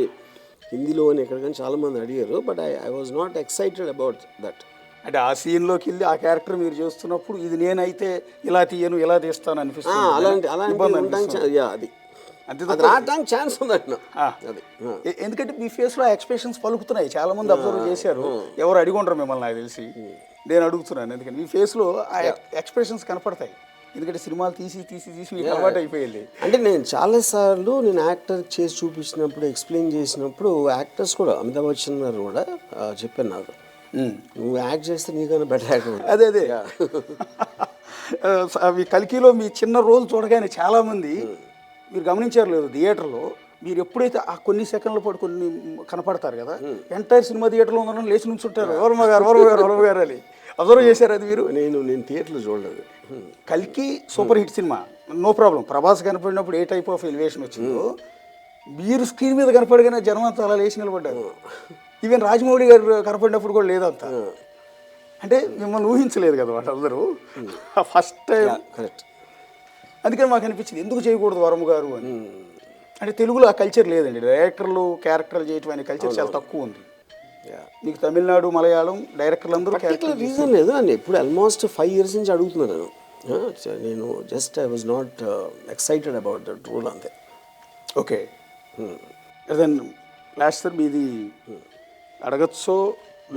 హిందీలో అని ఎక్కడికైనా చాలామంది అడిగారు, but I was not excited about that. అంటే ఆ సీన్లోకి వెళ్ళి ఆ క్యారెక్టర్ మీరు చేస్తున్నప్పుడు ఇది నేనైతే ఇలా తీయను ఇలా తీస్తాను అనిపిస్తుంది. అలాంటి అది రావడానికి ఛాన్స్ ఉందట. ఎందుకంటే మీ ఫేస్లో ఎక్స్ప్రెషన్స్ పలుకుతున్నాయి. చాలా మంది అబ్జర్వ్ చేశారు, ఎవరు అడిగి ఉండరు మిమ్మల్ని నాకు తెలిసి. నేను అడుగుతున్నాను ఎందుకంటే మీ ఫేస్లో ఆ ఎక్స్ప్రెషన్స్ కనపడతాయి. ఎందుకంటే సినిమాలు తీసి తీసి తీసి మీకు అలవాటు అయిపోయింది. అంటే నేను చాలాసార్లు నేను యాక్టర్ చేసి చూపించినప్పుడు ఎక్స్ప్లెయిన్ చేసినప్పుడు యాక్టర్స్ కూడా అమితాబ్ బచ్చన్ గారు కూడా చెప్పాను నాకు, నువ్వు యాక్ట్ చేస్తే నీకన్నా బెటర్ యాక్టర్. అదే మీ కల్కిలో మీ చిన్న రోల్ చూడగానే చాలామంది మీరు గమనించారు లేదు, థియేటర్లో మీరు ఎప్పుడైతే ఆ కొన్ని సెకండ్ల పాటు కొన్ని కనపడతారు కదా, ఎంటైర్ సినిమా థియేటర్లో ఉన్న లేచి నుంచి ఉంటారు వర్మ గారు అని. అబ్జర్వ్ చేశారు అది మీరు? నేను థియేటర్లో చూడలేదు. కల్కి super hit cinema, no problem. Prabhas కనపడినప్పుడు ఏ టైప్ ఆఫ్ ఎలివేషన్ వచ్చిందో మీరు స్క్రీన్ మీద కనపడగానే జనం అంతా అలా లేచి నిలబడ్డారు. ఈవెన్ రాజమౌళి గారు కనపడినప్పుడు కూడా లేదంత. అంటే మిమ్మల్ని ఊహించలేదు కదా వాళ్ళందరూ ఫస్ట్ టైం. కరెక్ట్. అందుకని మాకు అనిపించింది ఎందుకు చేయకూడదు వర్మ గారు అని. అంటే తెలుగులో ఆ కల్చర్ లేదండి, డైరెక్టర్లు క్యారెక్టర్లు చేయటం అనే కల్చర్ చాలా తక్కువ ఉంది. మీకు తమిళనాడు మలయాళం డైరెక్టర్లు అందరూ రీజన్ లేదు అండి. ఇప్పుడు ఆల్మోస్ట్ 5 years నుంచి అడుగుతున్నాను నేను. Just I was not excited about that role అంతే. ఓకే. దెన్ లాస్ట్ సార్ మీది అడగచ్చో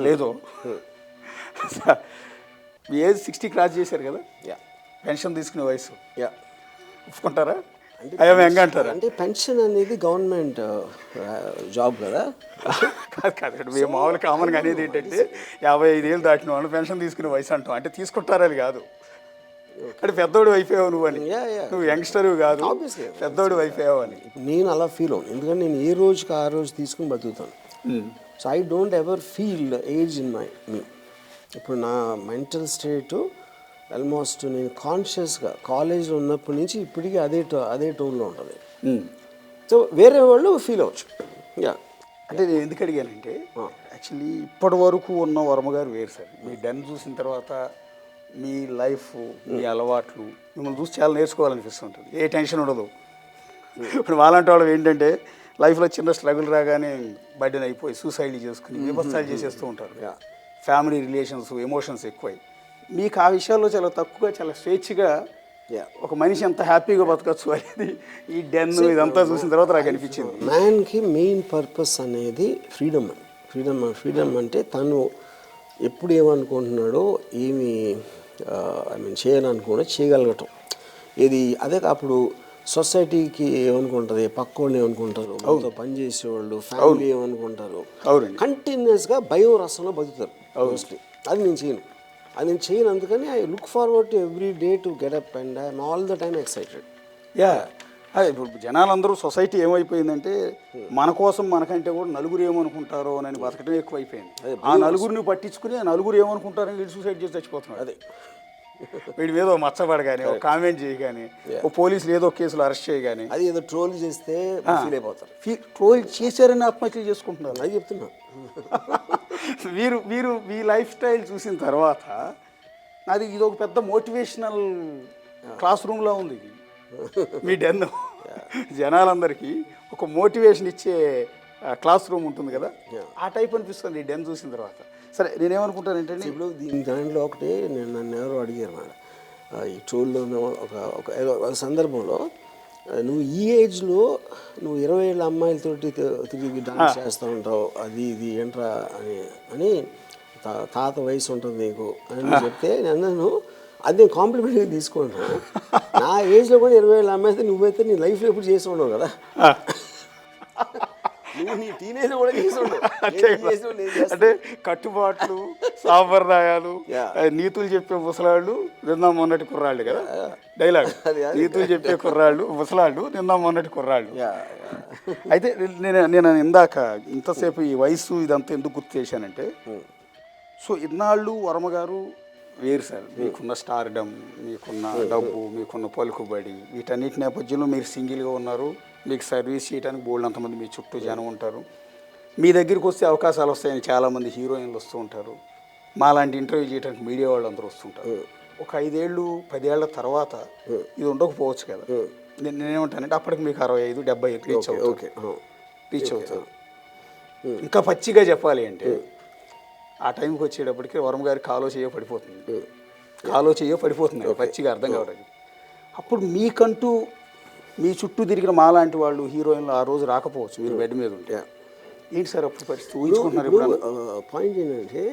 లేదో, మీ ఏజ్ 60 క్రాస్ చేశారు కదా, పెన్షన్ తీసుకునే వయసు ఒప్పుకుంటారా? అంటే పెన్షన్ అనేది గవర్నమెంట్ జాబ్ కదా. కాదు మేము మామూలు కామన్గా అనేది ఏంటంటే 55 ఏళ్ళు దాటిన వాళ్ళు పెన్షన్ తీసుకునే వయసు అంటాం. అంటే తీసుకుంటారని కాదు, అంటే పెద్దోడు అయిపోయావు నువ్వు అని. నువ్వు యంగ్స్టర్ కాదు, పెద్దోడు అయిపోయావు అని. నేను అలా ఫీల్ అవును, ఎందుకంటే నేను ఏ రోజుకి ఆ రోజు తీసుకుని బతుకుతాను. So I don't ever feel age in me. ఇప్పుడు నా మెంటల్ స్టేటు ఆల్మోస్ట్ నేను కాన్షియస్గా కాలేజ్లో ఉన్నప్పటి నుంచి ఇప్పటికీ అదే టోన్లో ఉంటుంది. సో వేరే వాళ్ళు ఫీల్ అవ్వచ్చు. అంటే నేను ఎందుకు అడిగానంటే యాక్చువల్లీ ఇప్పటి వరకు ఉన్న వర్మ గారు వేరు సార్. మీ డన్ చూసిన తర్వాత మీ లైఫ్, మీ అలవాట్లు మిమ్మల్ని చూసి చాలా నేర్చుకోవాలనిపిస్తుంటుంది. ఏ టెన్షన్ ఉండదు. ఇప్పుడు వాళ్ళంటి వాళ్ళు ఏంటంటే లైఫ్లో చిన్న స్ట్రగుల్ రాగానే బర్డెన్ అయిపోయి సూసైడ్ చేసుకుని విభత్సాలు చేసేస్తూ ఉంటారు. ఫ్యామిలీ రిలేషన్స్, ఎమోషన్స్ ఎక్కువై. మీకు ఆ విషయాల్లో చాలా తక్కువగా చాలా స్వేచ్ఛగా ఒక మనిషి ఎంత హ్యాపీగా బతకచ్చు అనేది ఈ డెన్ ఇదంతా చూసిన తర్వాత నాకు అనిపించింది. మ్యాన్కి మెయిన్ పర్పస్ అనేది ఫ్రీడమ్ అంటే తను ఎప్పుడు ఏమనుకుంటున్నాడో, ఏమి ఐ మీన్ చేయాలనుకున్నా చేయగలగటం. ఇది అదే అప్పుడు సొసైటీకి ఏమనుకుంటుంది, పక్కోళ్ళు ఏమనుకుంటారు, మనతో పనిచేసేవాళ్ళు, ఫ్యామిలీ ఏమనుకుంటారు, కంటిన్యూస్గా భయం రసంలో బతుకుతారు మోస్ట్లీ. అది నేను చేయను. అందుకని I look forward to every day to get up and I'm all the time excited. Yeah, ఇప్పుడు జనాలందరూ సొసైటీ ఏమైపోయిందంటే మన కోసం మనకంటే కూడా నలుగురు ఏమనుకుంటారో అని బతకడం ఎక్కువైపోయింది. ఆ నలుగురిని పట్టించుకుని ఆ నలుగురు ఏమనుకుంటారని వీడు సూసైడ్ చేసి చచ్చిపోతున్నాడు. అదే వీడి మీద మచ్చబడ కానీ, ఒక కామెంట్ చేయి కానీ, ఓ పోలీసులు ఏదో కేసులు అరెస్ట్ చేయి కానీ, అది ఏదో ట్రోల్ చేస్తే ఫీల్ అయిపోతారు. ట్రోల్ చేశారని ఆత్మహత్యలు చేసుకుంటున్నారు. అది చెప్తున్నా. మీరు మీ లైఫ్ స్టైల్ చూసిన తర్వాత నాది ఇది ఒక పెద్ద మోటివేషనల్ క్లాస్ రూమ్లో ఉంది ఇది. మీ డెన్ జనాలందరికీ ఒక మోటివేషన్ ఇచ్చే క్లాస్ రూమ్ ఉంటుంది కదా, ఆ టైప్ అనిపిస్తుంది ఈ డెన్ చూసిన తర్వాత. సరే, నేనేమనుకుంటానంటే ఇప్పుడు దీని దాంట్లో ఒకటి నన్ను ఎవరో అడిగారు మేడం, ఈ ట్రోల్లో ఒక సందర్భంలో నువ్వు ఈ ఏజ్లో నువ్వు 20 ఏళ్ళ అమ్మాయిలతోటి తిరిగి డాన్స్ చేస్తూ ఉంటావు, అది ఇది ఏంట్రా అని తాత వయసు ఉంటుంది నీకు అని చెప్తే నన్ను అది నేను కాంప్లిమెంట్గా తీసుకున్నా. నా ఏజ్లో కూడా 20 ఏళ్ళ అమ్మాయి నువ్వైతే నీ లైఫ్లో ఎప్పుడు చేసి ఉండవు కదా, నువ్వు నీ టీనేజ్ కూడా చేసి ఉండవు. అంటే కట్టుబాట్లు, సాంప్రదాయాలు, నీతులు చెప్పే ముసలాళ్ళు నిన్న మొన్నటి కుర్రాళ్ళు కదా డైలాగ్. నీతులు చెప్పే కుర్రాళ్ళు ముసలాళ్ళు, నిన్న మొన్నటి కుర్రాళ్ళు. అయితే నేను ఇందాక ఇంతసేపు ఈ వయసు ఇదంతా ఎందుకు గుర్తు చేశానంటే, సో ఇన్నాళ్ళు వర్మ గారు వేరు సార్. మీకున్న స్టార్డమ్, మీకున్న డబ్బు, మీకున్న పలుకుబడి, వీటన్నిటి నేపథ్యంలో మీరు సింగిల్గా ఉన్నారు. మీకు సర్వీస్ చేయడానికి బోల్డ్ అంతమంది మీ చుట్టూ జనం ఉంటారు. మీ దగ్గరికి వస్తే అవకాశాలు వస్తాయని చాలామంది హీరోయిన్లు వస్తూ ఉంటారు. మాలాంటి ఇంటర్వ్యూ చేయడానికి మీడియా వాళ్ళు అందరూ వస్తుంటారు. ఒక 5 ఏళ్ళు 10 ఏళ్ల తర్వాత ఇది ఉండకపోవచ్చు కదా. నేనేమంటానంటే అప్పటికి మీకు 65, 70 రీచ్ అవుతారు. ఇంకా పచ్చిగా చెప్పాలి అంటే ఆ టైంకి వచ్చేటప్పటికి వర్మ గారికి కాలో చెయ్యో పడిపోతుంది పచ్చిగా అర్థం కావడానికి. అప్పుడు మీకంటూ మీ చుట్టూ తిరిగిన మాలాంటి వాళ్ళు హీరోయిన్లు ఆ రోజు రాకపోవచ్చు, మీరు బెడ్ మీద ఉంటే. ఏంటి సార్ అప్పుడు పరిస్థితి ఊహించుకుంటున్నారు? పాయింట్ ఏంటంటే,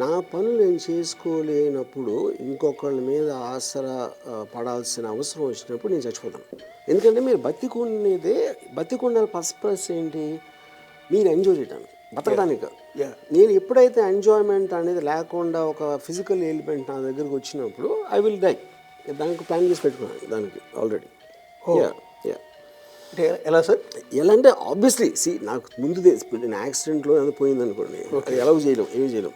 నా పనులు నేను చేసుకోలేనప్పుడు ఇంకొకళ్ళ మీద ఆసరా పడాల్సిన అవసరం వచ్చినప్పుడు నేను చచ్చిపోతాను. ఎందుకంటే మీరు బతికుండాలి పర్పస్ ఏంటి? మీరు ఎంజాయ్ చేయడానికి, బతకడానికి. నేను ఎప్పుడైతే ఎంజాయ్మెంట్ అనేది లేకుండా ఒక ఫిజికల్ ఎలిమెంట్ నా దగ్గరకు వచ్చినప్పుడు ఐ విల్ డై. దానికి ప్లాన్ చేసి పెట్టుకున్నాను దానికి ఆల్రెడీ. అంటే ఎలా సార్? ఎలా అంటే ఆబ్వియస్లీ నాకు ముందు నేను యాక్సిడెంట్లో ఏదో పోయింది అనుకోండి, ఎలా ఏమి చేయలేం.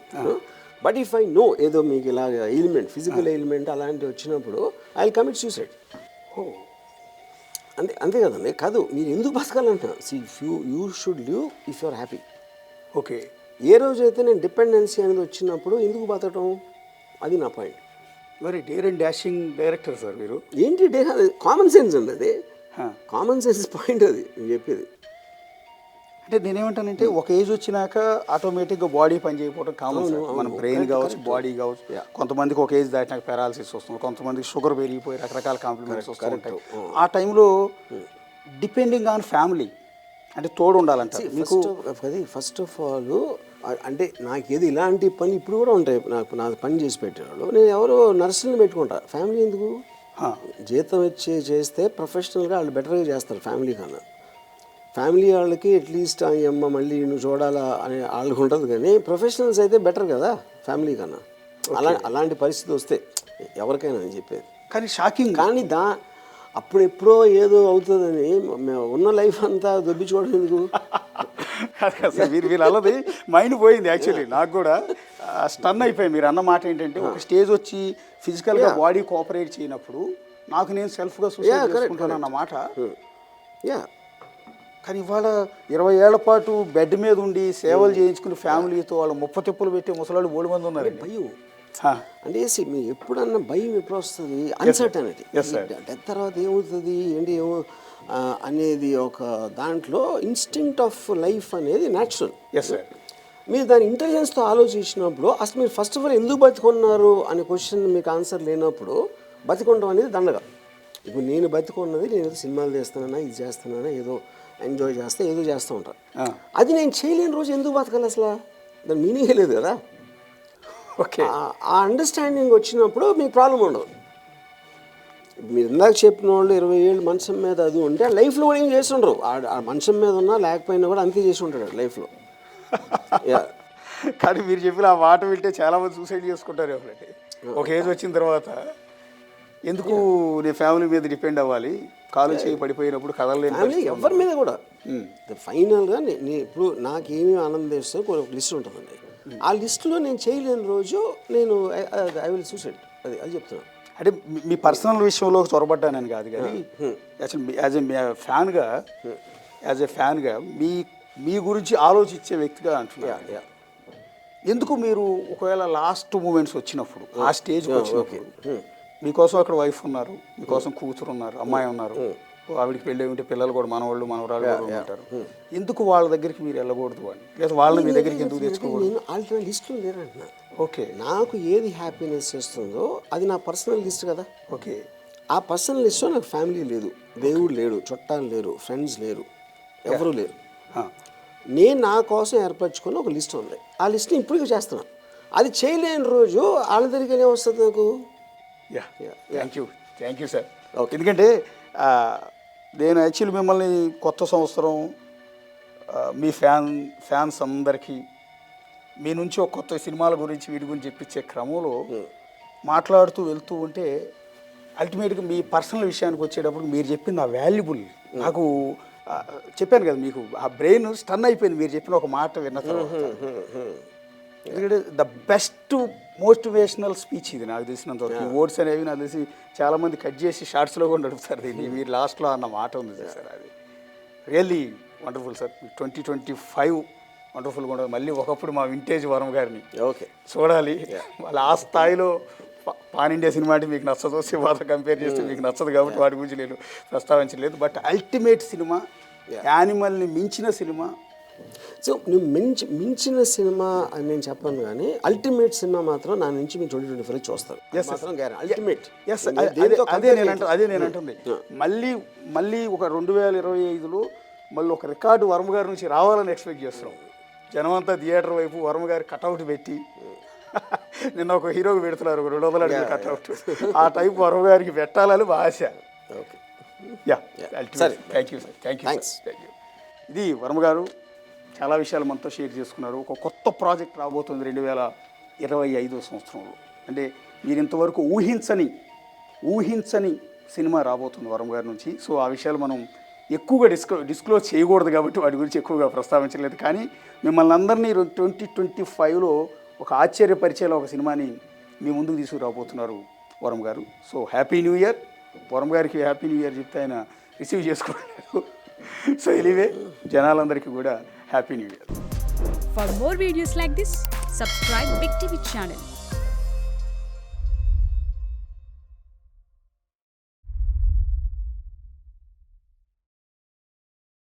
బట్ ఇఫ్ ఐ నో ఏదో మీకు ఇలాగ ఎలిమెంట్, ఫిజికల్ ఎలిమెంట్ అలాంటివి వచ్చినప్పుడు ఐ విల్ కమిట్ సూసైడ్. అంతే కదండి. కాదు, మీరు ఎందుకు బతకాలంటున్నా? You should live if you're happy. Okay. ఏ రోజైతే నేను డిపెండెన్సీ అనేది వచ్చినప్పుడు ఎందుకు బతకటం, అది నా పాయింట్. మరి dare and dashing director sir మీరు. ఏంటి కామన్ సెన్స్ అండి, అది కామన్ సెన్స్ పాయింట్ అది నేను చెప్పేది. అంటే నేనేమంటానంటే ఒక ఏజ్ వచ్చినాక ఆటోమేటిక్గా బాడీ పని చేయకపోవడం కామన్. మన బ్రెయిన్ కావచ్చు, బాడీ కావచ్చు. కొంతమందికి ఒక ఏజ్ దాటినాక పారాలసిస్ వస్తుంది, కొంతమందికి షుగర్ పెరిగిపోయి రకరకాల కాంప్లిమెంట్స్ వస్తూ ఉంటాయి. ఆ టైంలో డిపెండింగ్ ఆన్ ఫ్యామిలీ అంటే తోడు ఉండాలంట మీకు. ఫస్ట్ ఆఫ్ ఆల్ అంటే నాకు ఏది ఇలాంటి పని ఇప్పుడు కూడా ఉంటాయి. నా పని చేసి పెట్టేవాళ్ళు నేను ఎవరో నర్సులను పెట్టుకుంటా. ఫ్యామిలీ ఎందుకు? జీతం ఇచ్చి చేస్తే ప్రొఫెషనల్గా వాళ్ళు బెటర్గా చేస్తారు ఫ్యామిలీ కన్నా. ఫ్యామిలీ వాళ్ళకి అట్లీస్ట్ అమ్మ మళ్ళీ నువ్వు చూడాలా అనే వాళ్ళకి ఉంటుంది, కానీ ప్రొఫెషనల్స్ అయితే బెటర్ కదా ఫ్యామిలీ కన్నా. అలాంటి పరిస్థితి వస్తే ఎవరికైనా నేను చెప్పేది. కానీ షాకింగ్, కానీ అప్పుడెప్పుడో ఏదో అవుతుందని ఉన్న లైఫ్ అంతా దొబ్బించుకోవడం ఎందుకు? మీరు అన్నది మైండ్ పోయింది. యాక్చువల్లీ నాకు కూడా స్టన్ అయిపోయి మీరు అన్న మాట ఏంటంటే, ఒక స్టేజ్ వచ్చి ఫిజికల్గా బాడీ కోఆపరేట్ చేయనప్పుడు నాకు నేను సెల్ఫ్గా సూసైడ్ చేసుకుంటాను అన్న మాట. కానీ ఇవాళ 20 ఏళ్ల పాటు బెడ్ మీద ఉండి సేవలు చేయించుకుని ఫ్యామిలీతో వాళ్ళు ముప్పతిప్పులు పెట్టే ముసలాళ్ళు 3 మంది ఉన్నారు. భయం అంటే మీరు ఎప్పుడన్నా భయం ఎప్పుడు వస్తుంది? అన్సర్టనిటీ. డెత్ తర్వాత ఏమవుతుంది ఏంటి అనేది ఒక దాంట్లో ఇన్స్టింక్ట్ ఆఫ్ లైఫ్ అనేది న్యాచురల్. మీరు దాని ఇంటెలిజెన్స్తో ఆలోచించినప్పుడు అసలు మీరు ఫస్ట్ ఆఫ్ ఆల్ ఎందుకు బతికున్నారు అనే క్వశ్చన్ మీకు ఆన్సర్ లేనప్పుడు బతికొనడం అనేది దండగా. ఇప్పుడు నేను బతికున్నది నేను ఏదో సినిమాలు చేస్తున్నానా, ఇది చేస్తున్నానా, ఏదో ఎంజాయ్ చేస్తా, ఏదో చేస్తూ ఉంటాను. అది నేను చేయలేని రోజు ఎందుకు బతకాలి? అసలు దాని మీనింగే లేదు కదా. ఓకే. ఆ అండర్స్టాండింగ్ వచ్చినప్పుడు మీకు ప్రాబ్లం ఉండదు. మీరు ఇందాక చెప్పిన వాళ్ళు 20 ఏళ్ళు మంచం మీద అది ఉంటే లైఫ్లో కూడా ఏం చేసి ఉండరు. ఆ మంచం మీద ఉన్నా లేకపోయినా కూడా అంతే చేసి ఉంటాడు లైఫ్లో. కానీ మీరు చెప్పిన ఆ మాట వింటే చాలామంది సూసైడ్ చేసుకుంటారు ఎవరంటే ఒక ఏజ్ వచ్చిన తర్వాత. ఎందుకు నీ ఫ్యామిలీ మీద డిపెండ్ అవ్వాలి, కాలు చేయి పడిపోయినప్పుడు కదలలేని ఫ్యామిలీ ఎవరి మీద కూడా ఫైనల్గా నేను ఇప్పుడు నాకేమీ ఆనందిస్తే ఒక లిస్ట్ ఉంటుందండి. ఆ లిస్టులో నేను చేయలేని రోజు నేను ఐ విల్ సూసైడ్. అది చెప్తున్నాను. అంటే మీ పర్సనల్ విషయంలో చొరబడ్డానని కాదు కానీ యాక్చువల్లీ యాజ్ ఎ ఫ్యాన్గా మీ గురించి ఆలోచించే వ్యక్తిగా అంటున్నారు. ఎందుకు మీరు ఒకవేళ లాస్ట్ మూమెంట్స్ వచ్చినప్పుడు ఆ స్టేజ్కి వచ్చినప్పుడు మీకోసం అక్కడ వైఫ్ ఉన్నారు, మీకోసం కూతురు ఉన్నారు, అమ్మాయి ఉన్నారు, ఆవిడికి పెళ్ళి ఉంటే పిల్లలు కూడా మనవాళ్ళు మనవరాలు కూడా ఉంటారు, ఎందుకు వాళ్ళ దగ్గరికి మీరు వెళ్ళకూడదు అని, లేదా వాళ్ళని మీ దగ్గరికి ఎందుకు తెచ్చుకోకూడదు? నేను ఆల్టర్నేట్ లిస్టులో లేరంటున్నా. ఓకే. నాకు ఏది హ్యాపీనెస్ ఇస్తుందో అది నా పర్సనల్ లిస్ట్ కదా. ఓకే. ఆ పర్సనల్ లిస్ట్లో నాకు ఫ్యామిలీ లేదు, దేవుడు లేడు, చుట్టాలు లేరు, ఫ్రెండ్స్ లేరు, ఎవరు లేరు. నేను నా కోసం ఏర్పరచుకున్న ఒక లిస్ట్ ఉంది. ఆ లిస్ట్ని ఇప్పటికీ చేస్తున్నాను. అది చేయలేని రోజు వాళ్ళ దగ్గరికి వస్తుంది నాకు. Thank you sir. ఓకే. ఎందుకంటే నేను యాక్చువల్లీ మిమ్మల్ని కొత్త సంవత్సరం మీ ఫ్యాన్స్ అందరికీ మీ నుంచి ఒక కొత్త సినిమాల గురించి వీటి గురించి చెప్పించే క్రమంలో మాట్లాడుతూ వెళ్తూ ఉంటే అల్టిమేట్గా మీ పర్సనల్ విషయానికి వచ్చేటప్పుడు మీరు చెప్పింది ఆ వాల్యుబుల్ నాకు చెప్పాను కదా, మీకు ఆ బ్రెయిన్ స్టన్ అయిపోయింది మీరు చెప్పిన ఒక మాట విన్న తర్వాత. ఎందుకంటే ద బెస్ట్ మోటివేషనల్ స్పీచ్ ఇది నాకు తెలిసినంత వరకు. ఈ వర్డ్స్ అనేవి నాకు తెలిసి చాలామంది కట్ చేసి షార్ట్స్లో కూడా నడుపుతారు దీన్ని. మీరు లాస్ట్లో అన్న మాట ఉంది సార్, అది రియల్లీ వండర్ఫుల్ సార్. 2025 వండర్ఫుల్గా ఉండదు. మళ్ళీ ఒకప్పుడు మా వింటేజ్ వరం గారిని చూడాలి. వాళ్ళు ఆ స్థాయిలో పాన్ ఇండియా సినిమా అంటే మీకు నచ్చదు, శివాతో కంపేర్ చేస్తే మీకు నచ్చదు కాబట్టి వాటి గురించి నేను ప్రస్తావించలేదు. బట్ అల్టిమేట్ సినిమా, యానిమల్ని మించిన సినిమా. సో నువ్వు మించిన సినిమా అని నేను చెప్పను కానీ అల్టిమేట్ సినిమా మాత్రం నా నుంచి మీరు 2025 చూస్తారు. అల్టిమేట్. అదే నేను అంటుంది. మళ్ళీ ఒక 2025లో మళ్ళీ ఒక రికార్డు వర్మ గారి నుంచి రావాలని ఎక్స్పెక్ట్ చేస్తున్నాం. జనమంతా థియేటర్ వైపు వర్మ గారి కట్అవుట్ పెట్టి, నిన్న ఒక హీరోకి పెడుతున్నారు 200 అడుగుల కట్అవుట్, ఆ టైప్ వర్మ గారికి పెట్టాలని ఆశ. Okay. Thank you sir. Thank you. ఇది వర్మ గారు చాలా విషయాలు మనతో షేర్ చేసుకున్నారు. ఒక కొత్త ప్రాజెక్ట్ రాబోతుంది 2025 సంవత్సరంలో. అంటే మీరు ఇంతవరకు ఊహించని సినిమా రాబోతుంది వర్మ గారి నుంచి. సో ఆ విషయాలు మనం ఎక్కువగా డిస్క్లోజ్ చేయకూడదు కాబట్టి వాటి గురించి ఎక్కువగా ప్రస్తావించలేదు. కానీ మిమ్మల్ని అందరినీ 2025లో ఒక ఆశ్చర్యపరిచేలా ఒక సినిమాని మీ ముందుకు తీసుకురాబోతున్నారు వరం గారు. So happy new year. వరం గారికి హ్యాపీ న్యూ ఇయర్ చెప్తే ఆయన రిసీవ్ చేసుకోలేదు. సో ఎనీవే జనాలందరికీ కూడా happy new year. For more videos like this, subscribe Big TV channel.